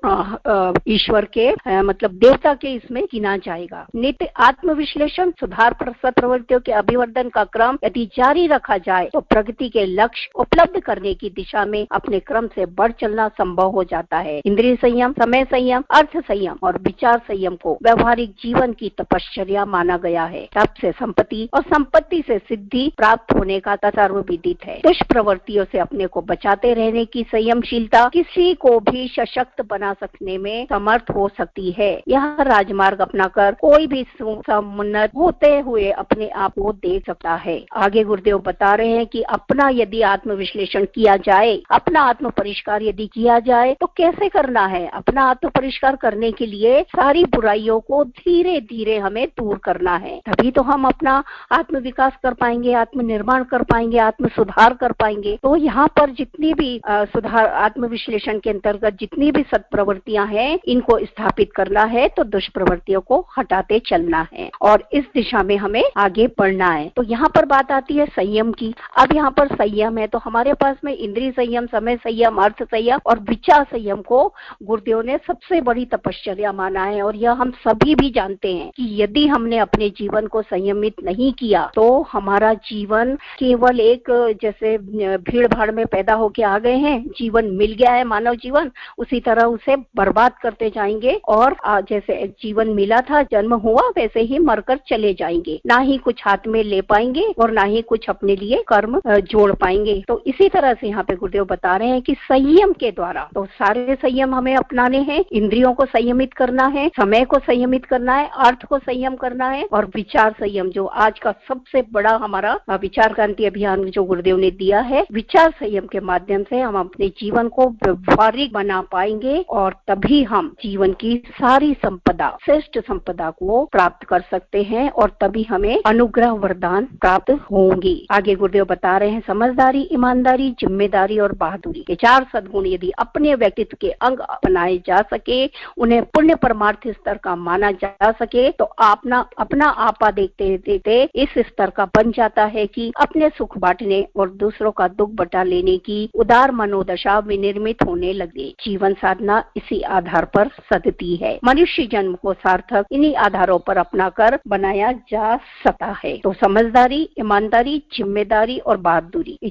ईश्वर के मतलब देवता के इसमें गिना जाएगा। नित्य आत्मविश्लेषण, सुधार, सत्प्रवृत्तियों के अभिवर्धन का क्रम यदि जारी रखा जाए तो प्रगति के लक्ष्य उपलब्ध करने की दिशा में अपने क्रम से बढ़ चलना संभव हो जाता है। इंद्रिय संयम, समय संयम, अर्थ संयम और विचार संयम को व्यवहारिक जीवन की तपश्चर्या माना गया है। तप से संपत्ति और संपत्ति से सिद्धि प्राप्त होने का सर्वविदित है। दुष्प्रवृत्तियों से अपने को बचाते रहने की संयमशीलता किसी को भी सशक्त बना सकने में समर्थ हो सकती है। यह राजमार्ग अपनाकर कोई भी समुन्नत होते हुए अपने आप को देख सकता है। आगे गुरुदेव बता रहे हैं कि अपना यदि आत्मविश्लेषण किया जाए, अपना आत्म परिष्कार यदि किया जाए तो कैसे करना है। अपना आत्म परिष्कार करने के लिए सारी बुराइयों को धीरे धीरे हमें दूर करना है, तभी तो हम अपना आत्म विकास कर पाएंगे, आत्म निर्माण कर पाएंगे, आत्म सुधार कर पाएंगे। तो यहाँ पर जितनी भी सुधार, आत्म विश्लेषण के अंतर्गत जितनी भी सत्प्रवृत्तियां हैं, इनको स्थापित करना है तो दुष्प्रवृत्तियों को हटाते चलना है और इस दिशा में हमें आगे बढ़ना है। तो यहाँ पर बात आती है संयम की। अब यहाँ पर संयम है तो हमारे पास में इंद्रिय संयम, समय संयम, अर्थ संयम और विचार संयम को गुरुदेव ने सबसे बड़ी तपश्चर्या माना है। और यह हम सभी भी जानते हैं कि यदि हमने अपने जीवन को संयमित नहीं किया तो हमारा जीवन केवल एक, जैसे भीड़ भाड़ में पैदा होके आ गए हैं, जीवन मिल गया है मानव जीवन, उसी तरह उसे बर्बाद करते जाएंगे और जैसे जीवन मिला था, जन्म हुआ, वैसे ही मरकर चले जाएंगे। ना ही कुछ हाथ में ले पाएंगे और ना ही कुछ अपने लिए कर्म जोड़ पाएंगे। तो इसी तरह से यहाँ पे गुरुदेव बता रहे हैं कि संयम के द्वारा, तो सारे संयम हमें अपनाने हैं। इंद्रियों को संयमित करना है, समय को संयमित करना है, अर्थ को संयम करना है और विचार संयम, जो आज का सबसे बड़ा हमारा विचार क्रांति अभियान जो गुरुदेव ने दिया है, विचार संयम के माध्यम से हम अपने जीवन को व्यवहारिक बना पाएंगे और तभी हम जीवन की सारी संपदा, श्रेष्ठ संपदा को प्राप्त कर सकते हैं और तभी हमें अनुग्रह वरदान प्राप्त होंगी। आगे गुरुदेव बता रहे हैं समझदारी, ईमानदारी, जिम्मेदारी और बहादुरी के 4 सद्गुण यदि अपने व्यक्तित्व के अंग अपनाए जा सके, उन्हें पुण्य परमार्थ स्तर का माना जा सके, तो अपना आपा देखते देखते इस स्तर का बन जाता है कि अपने सुख बांटने और दूसरों का दुख बटा लेने की उदार मनोदशा विनिर्मित होने लगे। जीवन साधना इसी आधार पर सदती है। मनुष्य जन्म को सार्थक इन्हीं आधारों पर अपनाकर बनाया जा सकता है। तो समझदारी, ईमानदारी, जिम्मेदारी और बहादुरी, ये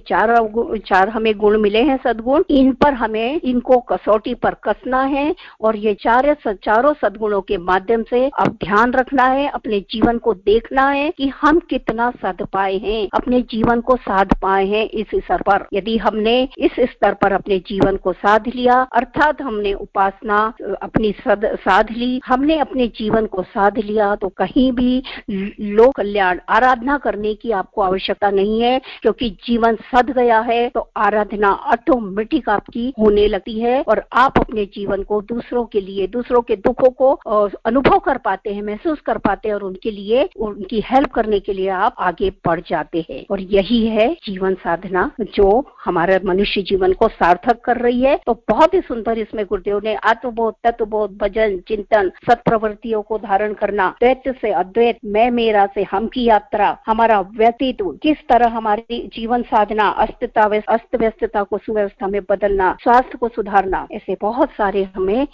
चार हमें गुण मिले हैं सद्गुण। इन पर हमें इनको कसौटी पर कसना है और ये चारों सद्गुणों के माध्यम से अब ध्यान रखना है, अपने जीवन को देखना है कि हम कितना साध पाए हैं, अपने जीवन को साध पाए हैं इस स्तर पर। यदि हमने इस स्तर पर अपने जीवन को साध लिया, अर्थात हमने उपासना अपनी साध ली, हमने अपने जीवन को साध लिया, तो कहीं भी लोक कल्याण आराधना करने की आपको आवश्यकता नहीं है, क्योंकि जीवन सध गया है तो आराधना ऑटोमेटिक आपकी होने लगती है और आप अपने जीवन को दूसरों के लिए, दूसरों के दुखों को अनुभव कर पाते हैं, महसूस कर पाते हैं और उनके लिए, उनकी हेल्प करने के लिए आप आगे बढ़ जाते हैं। और यही है जीवन साधना जो हमारे मनुष्य जीवन को सार्थक कर रही है। तो बहुत ही सुंदर इसमें गुरुदेव ने आत्मबोध, तत्वबोध, भजन, चिंतन, सत्प्रवृत्तियों को धारण करना, द्वैत से अद्वैत, मैं मेरा से हम की यात्रा, हमारा व्यक्तित्व, किस तरह हमारी जीवन साधना, अस्त व्यस्तता को सुव्यवस्था में बदलना, स्वास्थ्य को सुधारना, ऐसे बहुत सारे हमें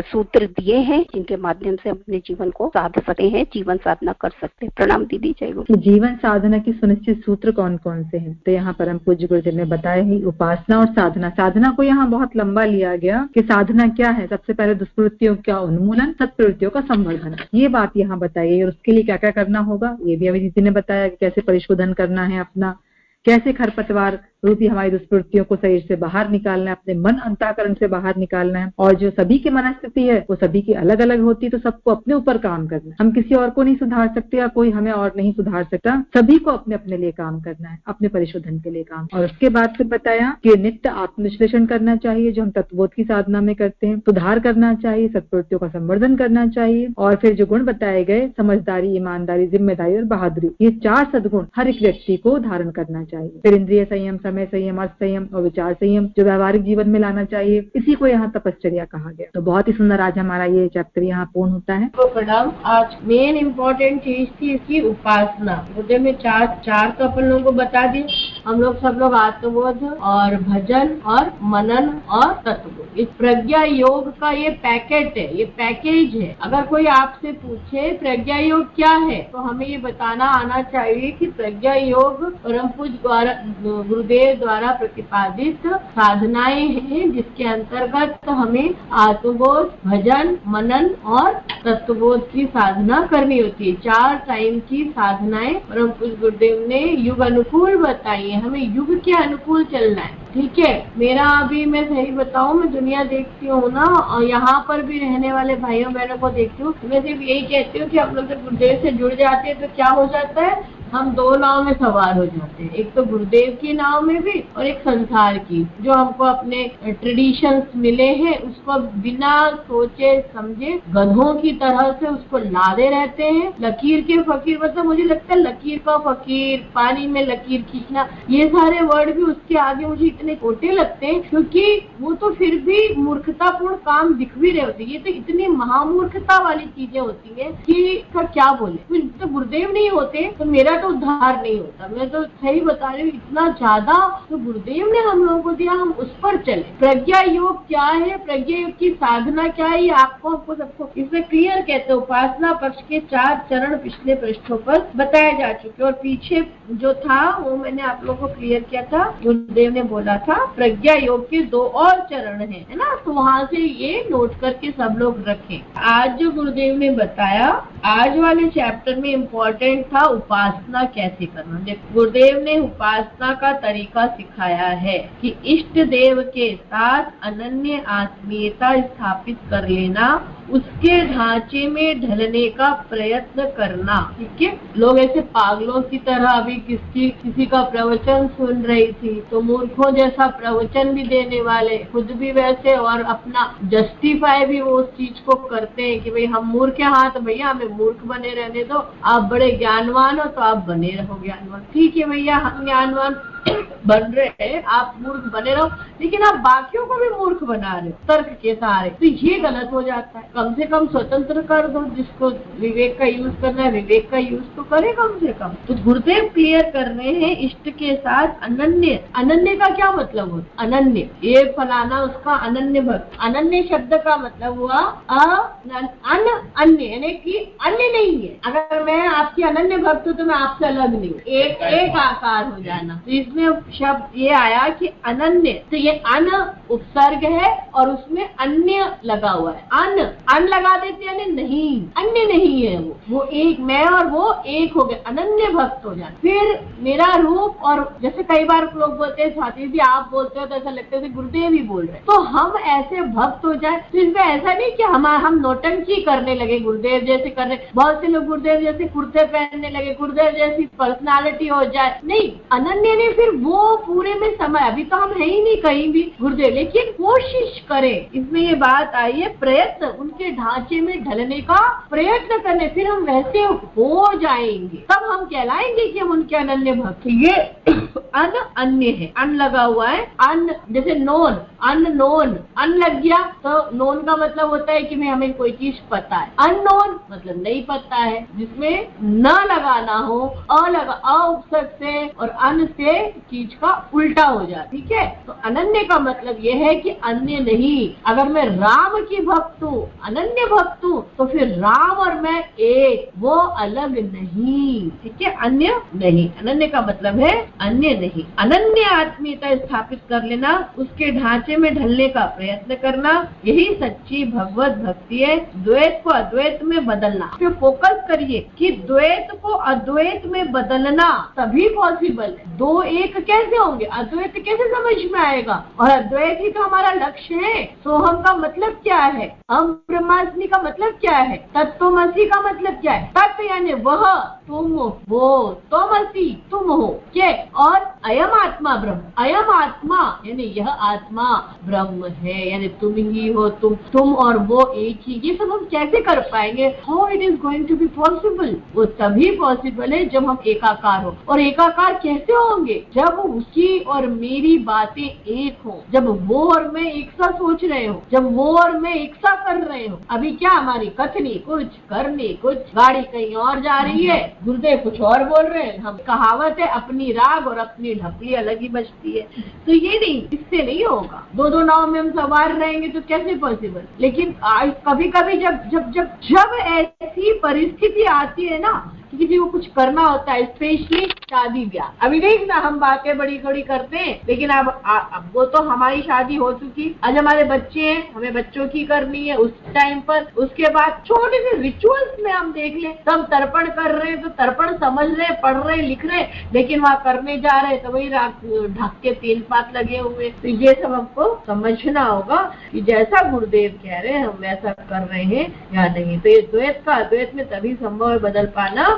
सूत्र दिए हैं जिनके माध्यम से अपने जीवन को साध सकते हैं, जीवन साधना कर सकते हैं। प्रणाम दीदी, जय गुरु। जीवन साधना के सुनिश्चित सूत्र कौन कौन से हैं? तो यहाँ परम पूज्य गुरुदेव ने बताया ही उपासना और साधना। साधना को यहाँ बहुत लंबा लिया गया कि साधना क्या है। सबसे पहले दुष्प्रवृत्तियों का उन्मूलन, सत्प्रवृत्तियों का संवर्धन, ये बात यहाँ बताई और उसके लिए क्या क्या करना होगा ये भी अभी दीदी ने बताया कि कैसे परिशोधन करना है अपना, कैसे खरपतवार रूपी हमारी दुष्प्रवृत्तियों को शरीर से बाहर निकालना है, अपने मन अंतःकरण से बाहर निकालना है। और जो सभी की मनस्थिति है वो सभी की अलग अलग होती है, तो सबको अपने ऊपर काम करना है। हम किसी और को नहीं सुधार सकते या कोई हमें और नहीं सुधार सकता, सभी को अपने अपने लिए काम करना है, अपने परिशोधन के लिए काम। और उसके बाद फिर बताया कि नित्य आत्मविश्लेषण करना चाहिए, जो हम तत्वबोध की साधना में करते हैं, सुधार करना चाहिए, सत्प्रवृत्तियों का संवर्धन करना चाहिए। और फिर जो गुण बताए गए, समझदारी, ईमानदारी, जिम्मेदारी और बहादुरी, ये 4 सद्गुण हर एक व्यक्ति को धारण करना चाहिए। फिर इंद्रिय संयम, समय संयम, अर्थ संयम और विचार संयम जो व्यावहारिक जीवन में लाना चाहिए, इसी को यहाँ तपश्चर्या कहा गया। तो बहुत ही सुंदर आज हमारा ये चैप्टर यहाँ पूर्ण होता है। तो प्रणाम। आज मेन इम्पोर्टेंट चीज थी इसकी उपासना। मुझे में चार तो अपन लोगों को बता दी। हम लोग सब लोग आत्मबोध और भजन और मनन और तत्वबोध, इस प्रज्ञा योग का ये पैकेट है, ये पैकेज है। अगर कोई आपसे पूछे प्रज्ञा योग क्या है, तो हमें ये बताना आना चाहिए कि प्रज्ञा योग परम पूज्य गुरुदेव द्वारा प्रतिपादित साधनाएं हैं, जिसके अंतर्गत हमें आत्मबोध, भजन, मनन और तत्वबोध की साधना करनी होती है। 4 टाइम की साधनाएं परम पूज्य गुरुदेव ने युग अनुकूल बताई है। हमें युग के अनुकूल चलना है, ठीक है। मेरा अभी मैं सही बताऊं, मैं दुनिया देखती हूँ ना, और यहाँ पर भी रहने वाले भाइयों बहनों को देखती हूँ, मैं सिर्फ यही कहती हूँ कि हम लोग जब गुरुदेव से जुड़ जाते हैं तो क्या हो जाता है, हम 2 नाव में सवार हो जाते हैं। एक तो गुरुदेव की नाव में भी और एक संसार की, जो हमको अपने ट्रेडिशंस मिले हैं उसको बिना सोचे समझे गधों की तरह से उसको लादे रहते हैं। लकीर के फकीर, मतलब मुझे लगता है लकीर का फकीर, पानी में लकीर खींचना, ये सारे वर्ड भी उसके आगे मुझे इतने छोटे लगते हैं, क्योंकि वो तो फिर भी मूर्खतापूर्ण काम दिख भी रहे होते हैं। ये तो इतनी महामूर्खता वाली चीजें होती है कि क्या बोले। तो गुरुदेव नहीं होते तो मेरा तो उद्धार नहीं होता। मैं तो सही बता रही हूँ, इतना ज्यादा तो गुरुदेव ने हम लोगों को दिया, हम उस पर चले। प्रज्ञा योग क्या है, प्रज्ञा योग की साधना क्या है, ये आपको सबको इसमें क्लियर कहते हैं। उपासना पक्ष के 4 चरण पिछले पृष्ठों पर बताए जा चुके, और पीछे जो था वो मैंने आप लोगों को क्लियर किया था। गुरुदेव ने बोला था प्रज्ञा योग के 2 और चरण है ना, तो वहाँ से ये नोट करके सब लोग रखें। आज जो गुरुदेव ने बताया, आज वाले चैप्टर में इम्पोर्टेंट था उपासना कैसे करना। गुरुदेव ने उपासना का तरीका सिखाया है कि इष्ट देव के साथ अनन्य आत्मीयता स्थापित कर लेना उसके ढांचे में ढलने का प्रयत्न करना। ठीक है, लोग ऐसे पागलों की तरह अभी किसी का प्रवचन सुन रही थी तो मूर्खों जैसा प्रवचन भी देने वाले, खुद भी वैसे, और अपना जस्टिफाई भी वो उस चीज को करते हैं कि भाई हम मूर्ख हैं, हाँ तो भैया हमें मूर्ख बने रहने दो, आप बड़े ज्ञानवान हो तो आप बने रहो ज्ञानवान। ठीक है भैया, हम ज्ञानवान बन रहे हैं, आप मूर्ख बने रहो, लेकिन आप बाकियों को भी मूर्ख बना रहे हो तर्क के सहारे, तो ये गलत हो जाता है। कम से कम स्वतंत्र कर दो, जिसको विवेक का यूज करना है विवेक का यूज तो करे कम से कम। तो गुरुदेव क्लियर कर रहे हैं इष्ट के साथ अनन्य। अनन्य का क्या मतलब होता है? अनन्य, ये फलाना उसका अनन्य भक्त। अनन्य शब्द का मतलब हुआ अन्य, यानी कि अन्य नहीं है। अगर मैं आपकी अनन्य भक्त हूँ तो मैं आपसे अलग नहीं हूँ, एक आकार हो जाना। तो इसमें शब्द ये आया कि अनन्य, तो ये अन उपसर्ग है और उसमें अन्य लगा हुआ है। अन लगा देते यानी नहीं, अन्य नहीं है वो एक, मैं और वो एक हो गए, अनन्य भक्त हो जाए। फिर मेरा रूप, और जैसे कई बार लोग बोलते हैं स्वाति जी आप बोलते हो तो ऐसा लगता है गुरुदेव ही बोल रहे हैं, तो हम ऐसे भक्त हो जाए। तो इसमें ऐसा नहीं कि हम नौटंकी करने लगे गुरुदेव जैसे कर रहे। बहुत से लोग गुरुदेव जैसे कुर्ते पहनने लगे, गुरुदेव जैसी पर्सनालिटी हो जाए। नहीं, अनन्य ने फिर वो पूरे में समय, अभी तो हम है ही नहीं कहीं भी गुरुदेव, लेकिन कोशिश करें। इसमें ये बात आई है प्रयत्न, उनके ढांचे में ढलने का प्रयत्न करने, फिर हम वैसे हो जाएंगे, तब हम कहलाएंगे कि हम उनके अनन्य भक्त। ये अन्य है, अन लगा हुआ है। अन जैसे नोन, अननोन, अन लग गया तो नोन का मतलब होता है कि हमें कोई चीज पता है। अननोन मतलब नहीं पता है, जिसमें न लगाना हो, अ उपसर्ग से और अन से चीज का उल्टा हो जाए। ठीक है, तो अनन्य का मतलब यह है कि अन्य नहीं। अगर मैं राम की भक्त हूँ, अनन्य भक्त हूँ, तो फिर राम और मैं एक, वो अलग नहीं। ठीक है, अन्य नहीं। अनन्य का मतलब है अन्य नहीं। अनन्य आत्मीयता स्थापित कर लेना, उसके ढांचे में ढलने का प्रयत्न करना, यही सच्ची भगवत भक्ति है। द्वैत को अद्वैत में बदलना, फिर फोकस करिए कि द्वैत को अद्वैत में बदलना तभी पॉसिबल है। दो एक कैसे होंगे, अद्वैत कैसे समझ में आएगा? और अद्वैत ही तो हमारा लक्ष्य है। सोहम का मतलब क्या है? हम ब्रह्मास्मि का मतलब क्या है? तत्वमसि का मतलब क्या है? तत्व यानी वह, तुम, वो, तोमसि तुम हो के, और अयम आत्मा ब्रह्म, अयम आत्मा यानी यह आत्मा ब्रह्म है, यानी तुम ही हो, तुम और वो एक ही। ये सब हम कैसे कर पाएंगे? How it is going to be possible? वो तभी पॉसिबल है जब हम एकाकार हो। और एकाकार कैसे होंगे? जब उसकी और मेरी बातें एक हो, जब वो और मैं एक सा सोच रहे हो, जब वो और मैं एक सा कर रहे हो। अभी क्या हमारी कथनी कुछ, करनी कुछ, गाड़ी कहीं और जा रही है, गुरुदेव कुछ और बोल रहे हैं। हम कहावत है अपनी राग और अपनी ढपली अलग ही बजती है। तो ये नहीं, इससे नहीं होगा। दो नाव में हम सवार रहेंगे तो कैसे पॉसिबल? लेकिन कभी कभी जब ऐसी परिस्थिति आती है ना, किसी को कुछ करना होता है, स्पेशली शादी ब्याह। अभी देख ना, हम बातें बड़ी बड़ी करते हैं, लेकिन अब वो तो हमारी शादी हो चुकी, आज हमारे बच्चे हैं, हमें बच्चों की करनी है उस टाइम पर। उसके बाद छोटे से रिचुअल्स में हम देख ले, सब तर्पण कर रहे हैं तो तर्पण समझ रहे, पढ़ रहे, लिख रहे, लेकिन वहाँ करने जा रहे तो वही ढक के 3 पात लगे हुए। तो ये सब हमको समझना होगा कि जैसा गुरुदेव कह रहे हैं हम वैसा कर रहे हैं या नहीं। तो ये द्वैत का अद्वैत में तभी संभव है बदल पाना,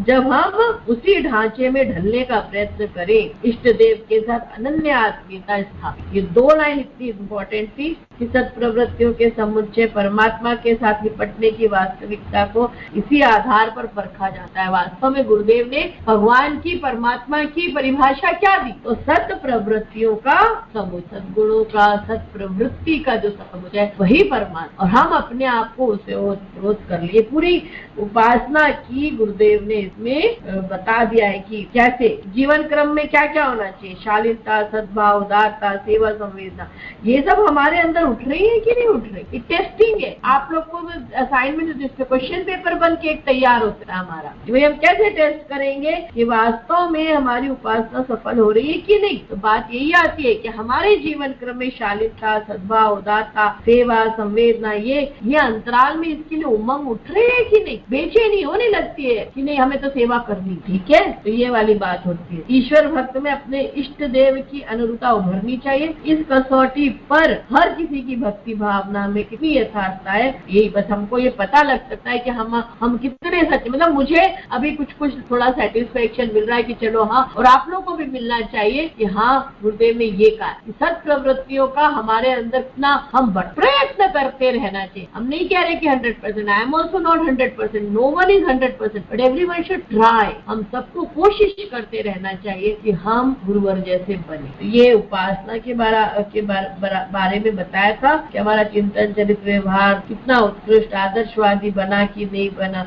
जब हम उसी ढांचे में ढलने का प्रयत्न करें, इष्ट देव के साथ अनन्य आत्मीयता स्थापित। ये 2 लाइन इतनी इम्पोर्टेंट थी कि सत्प्रवृत्तियों के समुच्चय परमात्मा के साथ निपटने की वास्तविकता को इसी आधार पर परखा जाता है। वास्तव में गुरुदेव ने भगवान की, परमात्मा की परिभाषा क्या दी? तो सत प्रवृत्तियों का समुच्चय, सद्गुणों का, सत प्रवृत्ति का जो समुच्चय वही परमात्मा, और हम अपने आप को उसे ओत कर लिए। पूरी उपासना की गुरुदेव ने इसमें बता दिया है कि कैसे जीवन क्रम में क्या क्या होना चाहिए। शालीनता, सद्भाव, उदारता, सेवा, संवेदना, ये सब हमारे अंदर उठ रही है कि नहीं उठ रही? ये टेस्टिंग है। आप लोग को असाइनमेंट, जिससे क्वेश्चन पेपर बन के एक तैयार होता है हमारा, हम कैसे टेस्ट करेंगे कि वास्तव में हमारी उपासना सफल हो रही है कि नहीं? तो बात यही आती है कि हमारे जीवन क्रम में शालीनता, सद्भाव, उदारता, सेवा, संवेदना, ये अंतराल में इसके लिए उमंग उठ रही है कि नहीं? बेचैनी होने लगती है कि नहीं हमें तो सेवा करनी, ठीक है। तो ये वाली बात होती है। ईश्वर भक्त में अपने इष्ट देव की अनुरूपता उभरनी चाहिए। इस कसौटी पर हर किसी की भक्ति भावना में कितनी यथार्थता है, यही बस हमको ये पता लग सकता है कि हम कितने सच्चे, मतलब मुझे अभी कुछ थोड़ा सेटिस्फेक्शन मिल रहा है कि चलो हाँ, और आप लोगों को भी मिलना चाहिए कि हाँ गुरुदेव ने ये कहा, सत प्रवृत्तियों का हमारे अंदर इतना हम प्रयत्न करते रहना चाहिए। हम नहीं कह रहे कि 100%, I am also not 100%, no one is 100%, but everyone should try. हम सबको कोशिश करते रहना चाहिए कि हम गुरुवर जैसे बने। तो ये उपासना के बारे में बताया था कि हमारा चिंतन चरित्र व्यवहार कितना उत्कृष्ट आदर्शवादी बना कि नहीं बना,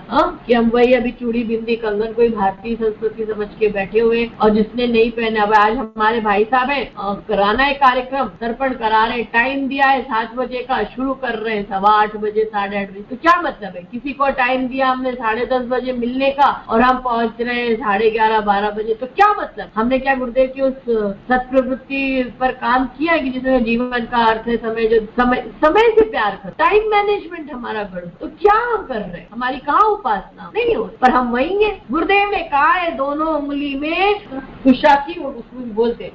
कि हम वही अभी चूड़ी बिंदी कंगन कोई भारतीय संस्कृति समझ के बैठे हुए, और जिसने नहीं पहना, अब आज हमारे भाई साहब है कराना है कार्यक्रम, तर्पण करा रहे, टाइम दिया है 7 बजे का, शुरू कर रहे हैं 8:15 बजे 8:30 बजे, तो क्या मतलब है? किसी को टाइम दिया हमने 10:30 बजे मिलने का और हम पहुंच रहे हैं 11:30-12 बजे, तो क्या मतलब? हमने क्या गुरुदेव की उस सत्प्रवृत्ति पर काम किया है कि जिसमें जीवन का अर्थ है समय से प्यार कर, टाइम मैनेजमेंट हमारा बढ़ो, तो क्या हम कर रहे हैं? हमारी कहाँ उपासना नहीं हो, पर हम वही है। गुरुदेव ने कहा है दोनों उंगली में कुशाकी उसमें बोलते,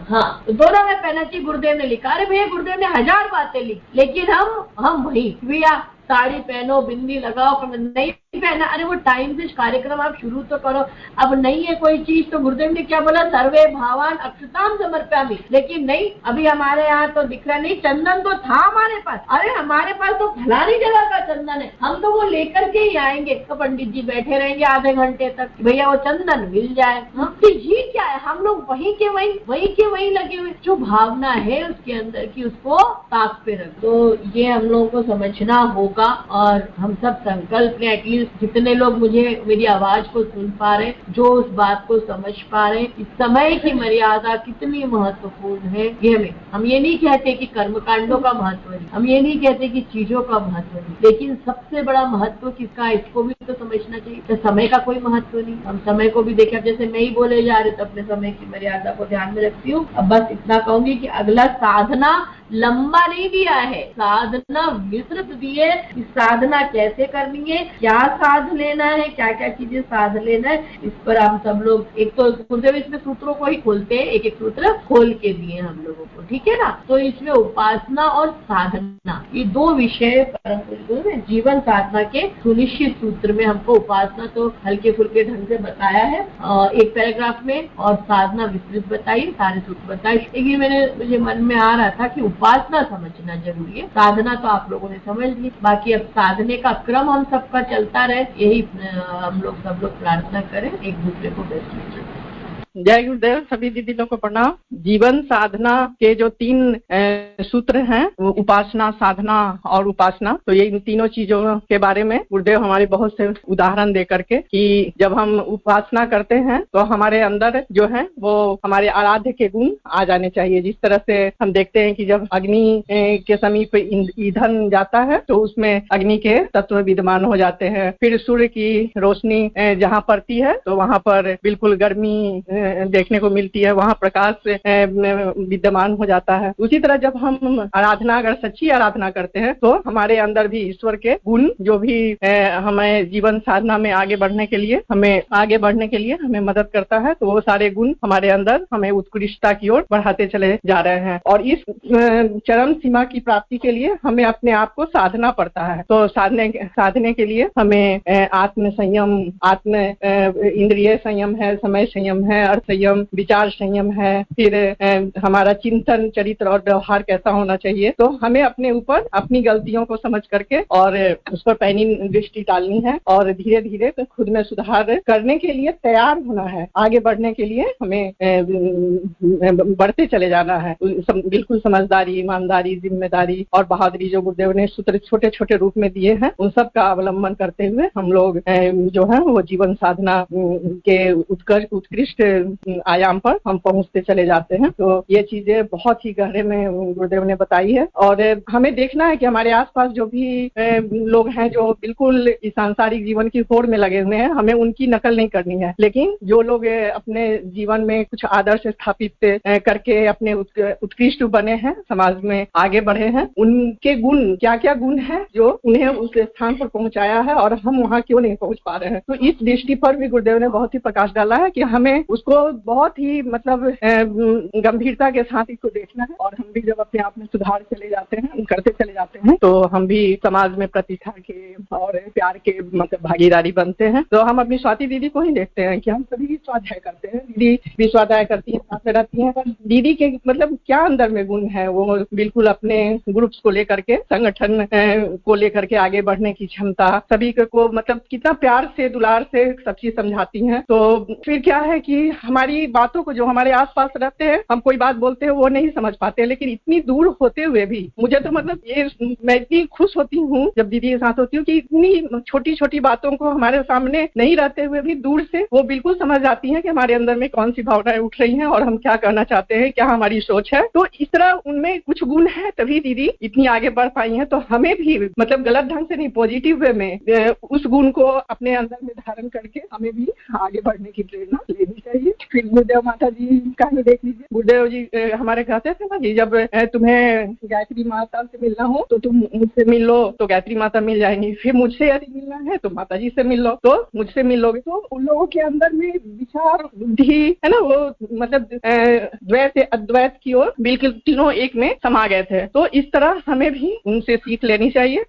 हाँ, तो दोनों में पहना चाहिए, गुरुदेव ने लिखा। अरे भैया गुरुदेव ने 1000 बातें लिखी, लेकिन हम वही भैया साड़ी पहनो, बिंदी लगाओ, नहीं पहना, अरे वो टाइम से कार्यक्रम आप शुरू तो करो। अब नहीं है कोई चीज तो गुरुदेव ने क्या बोला, सर्वे भावान अक्षताम समर्पयामि, लेकिन नहीं, अभी हमारे यहाँ तो दिख रहा नहीं, चंदन तो था हमारे पास, अरे हमारे पास तो फलानी जगह का चंदन है, हम तो वो लेकर के ही आएंगे। तो पंडित जी बैठे रहेंगे आधे घंटे तक, भैया वो चंदन मिल जाए। तो ये क्या है, हम लोग वहीं के वहीं लगे हुए, जो भावना है उसके अंदर की उसको ताक पे रख। तो ये हम लोगों को समझना होगा, और हम सब संकल्प लें, एटलीस्ट जितने लोग मेरी आवाज को सुन पा रहे, जो उस बात को समझ पा रहे, इस समय की मर्यादा कितनी महत्वपूर्ण है। ये हम ये नहीं कहते कि कर्मकांडों का महत्व नहीं, हम ये नहीं कहते कि चीजों का महत्व नहीं, लेकिन सबसे बड़ा महत्व किसका है इसको भी तो समझना चाहिए। तो समय का कोई महत्व नहीं, हम समय को भी देखें। जैसे मैं ही बोले जा रहे तो अपने समय की मर्यादा को ध्यान में रखती हूँ। अब बस इतना कहूंगी कि अगला साधना लंबा नहीं दिया है, साधना विस्तृत दी है। इस साधना कैसे करनी है, क्या साध लेना है, क्या क्या चीजें साध लेना है, इस पर हम सब लोग एक तो गुरुदेव इसमें सूत्रों को ही खोलते हैं, एक एक सूत्र खोल के दिए हम लोगों को, ठीक है ना। तो इसमें उपासना और साधना ये दो विषय परम जीवन साधना के सुनिश्चित सूत्र में हमको उपासना तो हल्के फुल्के ढंग से बताया है एक पैराग्राफ में, और साधना विस्तृत बताई, सारे सूत्र बताए। लेकिन मुझे मन में आ रहा था कि उपासना समझना जरूरी है, साधना तो आप लोगों ने समझ ली, बाकी अब साधने का क्रम हम सबका चलता रहे, यही हम लोग सब लोग प्रार्थना करें, एक दूसरे को बेस्ट लीजिए। जय गुरुदेव, सभी दीदियों को प्रणाम। जीवन साधना के जो 3 सूत्र हैं, उपासना, साधना और उपासना, तो ये इन तीनों चीजों के बारे में गुरुदेव हमारे बहुत से उदाहरण दे करके कि जब हम उपासना करते हैं तो हमारे अंदर जो है वो हमारे आराध्य के गुण आ जाने चाहिए। जिस तरह से हम देखते हैं कि जब अग्नि के समीप ईंधन जाता है तो उसमें अग्नि के तत्व विद्यमान हो जाते हैं। फिर सूर्य की रोशनी जहाँ पड़ती है तो वहाँ पर बिल्कुल गर्मी देखने को मिलती है, वहाँ प्रकाश विद्यमान हो जाता है। उसी तरह जब हम आराधना, अगर सच्ची आराधना करते हैं तो हमारे अंदर भी ईश्वर के गुण जो भी हमें जीवन साधना में आगे बढ़ने के लिए हमें मदद करता है, तो वो सारे गुण हमारे अंदर हमें उत्कृष्टता की ओर बढ़ाते चले जा रहे हैं। और इस चरम सीमा की प्राप्ति के लिए हमें अपने आप को साधना पड़ता है। तो साधने के लिए हमें आत्म संयम, इंद्रिय संयम है, समय संयम है, अर्थ संयम, विचार संयम है, फिर हमारा चिंतन चरित्र और व्यवहार कैसा होना चाहिए। तो हमें अपने ऊपर अपनी गलतियों को समझ करके और उस पर पैनी दृष्टि डालनी है और धीरे धीरे तो खुद में सुधार करने के लिए तैयार होना है। आगे बढ़ने के लिए हमें बढ़ते चले जाना है। बिल्कुल समझदारी, ईमानदारी, जिम्मेदारी और बहादुरी जो गुरुदेव ने सूत्र छोटे छोटे रूप में दिए हैं, उन सब का अवलंबन करते हुए हम लोग जो है वो जीवन साधना के उत्कृष्ट आयाम पर हम पहुंचते चले जाते हैं। तो ये चीजें बहुत ही गहरे में गुरुदेव ने बताई है और हमें देखना है कि हमारे आसपास जो भी लोग हैं जो बिल्कुल इस सांसारिक जीवन की होड़ में लगे हुए हैं, हमें उनकी नकल नहीं करनी है, लेकिन जो लोग अपने जीवन में कुछ आदर्श स्थापित करके अपने उत्कृष्ट बने हैं, समाज में आगे बढ़े हैं, उनके गुण क्या क्या गुण है जो उन्हें उस स्थान पर पहुंचाया है और हम वहाँ क्यों नहीं पहुंच पा रहे हैं। तो इस दृष्टि पर भी गुरुदेव ने बहुत ही प्रकाश डाला है कि हमें उसको बहुत ही मतलब गंभीरता के साथ इसको देखना है और हम भी जब अपने आप में सुधार चले जाते हैं, करते चले जाते हैं, तो हम भी समाज में प्रतिष्ठा के और प्यार के मतलब भागीदारी बनते हैं। तो हम अपनी स्वाति दीदी को ही देखते हैं कि हम सभी स्वाध्याय करते हैं, दीदी भी स्वाध्याय करती है, साथ में रहती है, पर दीदी के मतलब क्या अंदर में गुण है, वो बिल्कुल अपने ग्रुप्स को लेकर के, संगठन को लेकर के आगे बढ़ने की क्षमता, सभी को मतलब कितना प्यार से दुलार से सब चीज समझाती हैं। तो फिर क्या है कि हमारी बातों को जो हमारे आसपास रहते हैं, हम कोई बात बोलते हैं वो नहीं समझ पाते, लेकिन इतनी दूर होते हुए भी मुझे तो मतलब ये मैं इतनी खुश होती हूँ जब दीदी के साथ होती हूँ कि इतनी छोटी छोटी बातों को हमारे सामने नहीं रहते हुए भी दूर से वो बिल्कुल समझ जाती हैं कि हमारे अंदर में कौन सी भावनाएं उठ रही हैं और हम क्या करना चाहते हैं, क्या हमारी सोच है। तो इस तरह उनमें कुछ गुण है, तभी दीदी इतनी आगे बढ़ पाई हैं। तो हमें भी मतलब गलत ढंग से नहीं, पॉजिटिव वे में उस गुण को अपने अंदर में धारण करके हमें भी आगे बढ़ने की प्रेरणा लेनी चाहिए। फिर गुरुदेव माता जी का ही देख लीजिए, गुरुदेव जी हमारे कहते थे ना जी, जब तुम्हें गायत्री माता से मिलना हो तो तुम मुझसे मिल लो तो गायत्री माता मिल जाएंगी, फिर मुझसे यदि मिलना है तो माता जी से मिल लो तो मुझसे मिल लोगे। तो उन लोगों के अंदर में विचार बुद्धि है ना, वो मतलब द्वैत से अद्वैत की ओर बिल्कुल तीनों एक में समा गए थे। तो इस तरह हमें भी उनसे सीख लेनी चाहिए।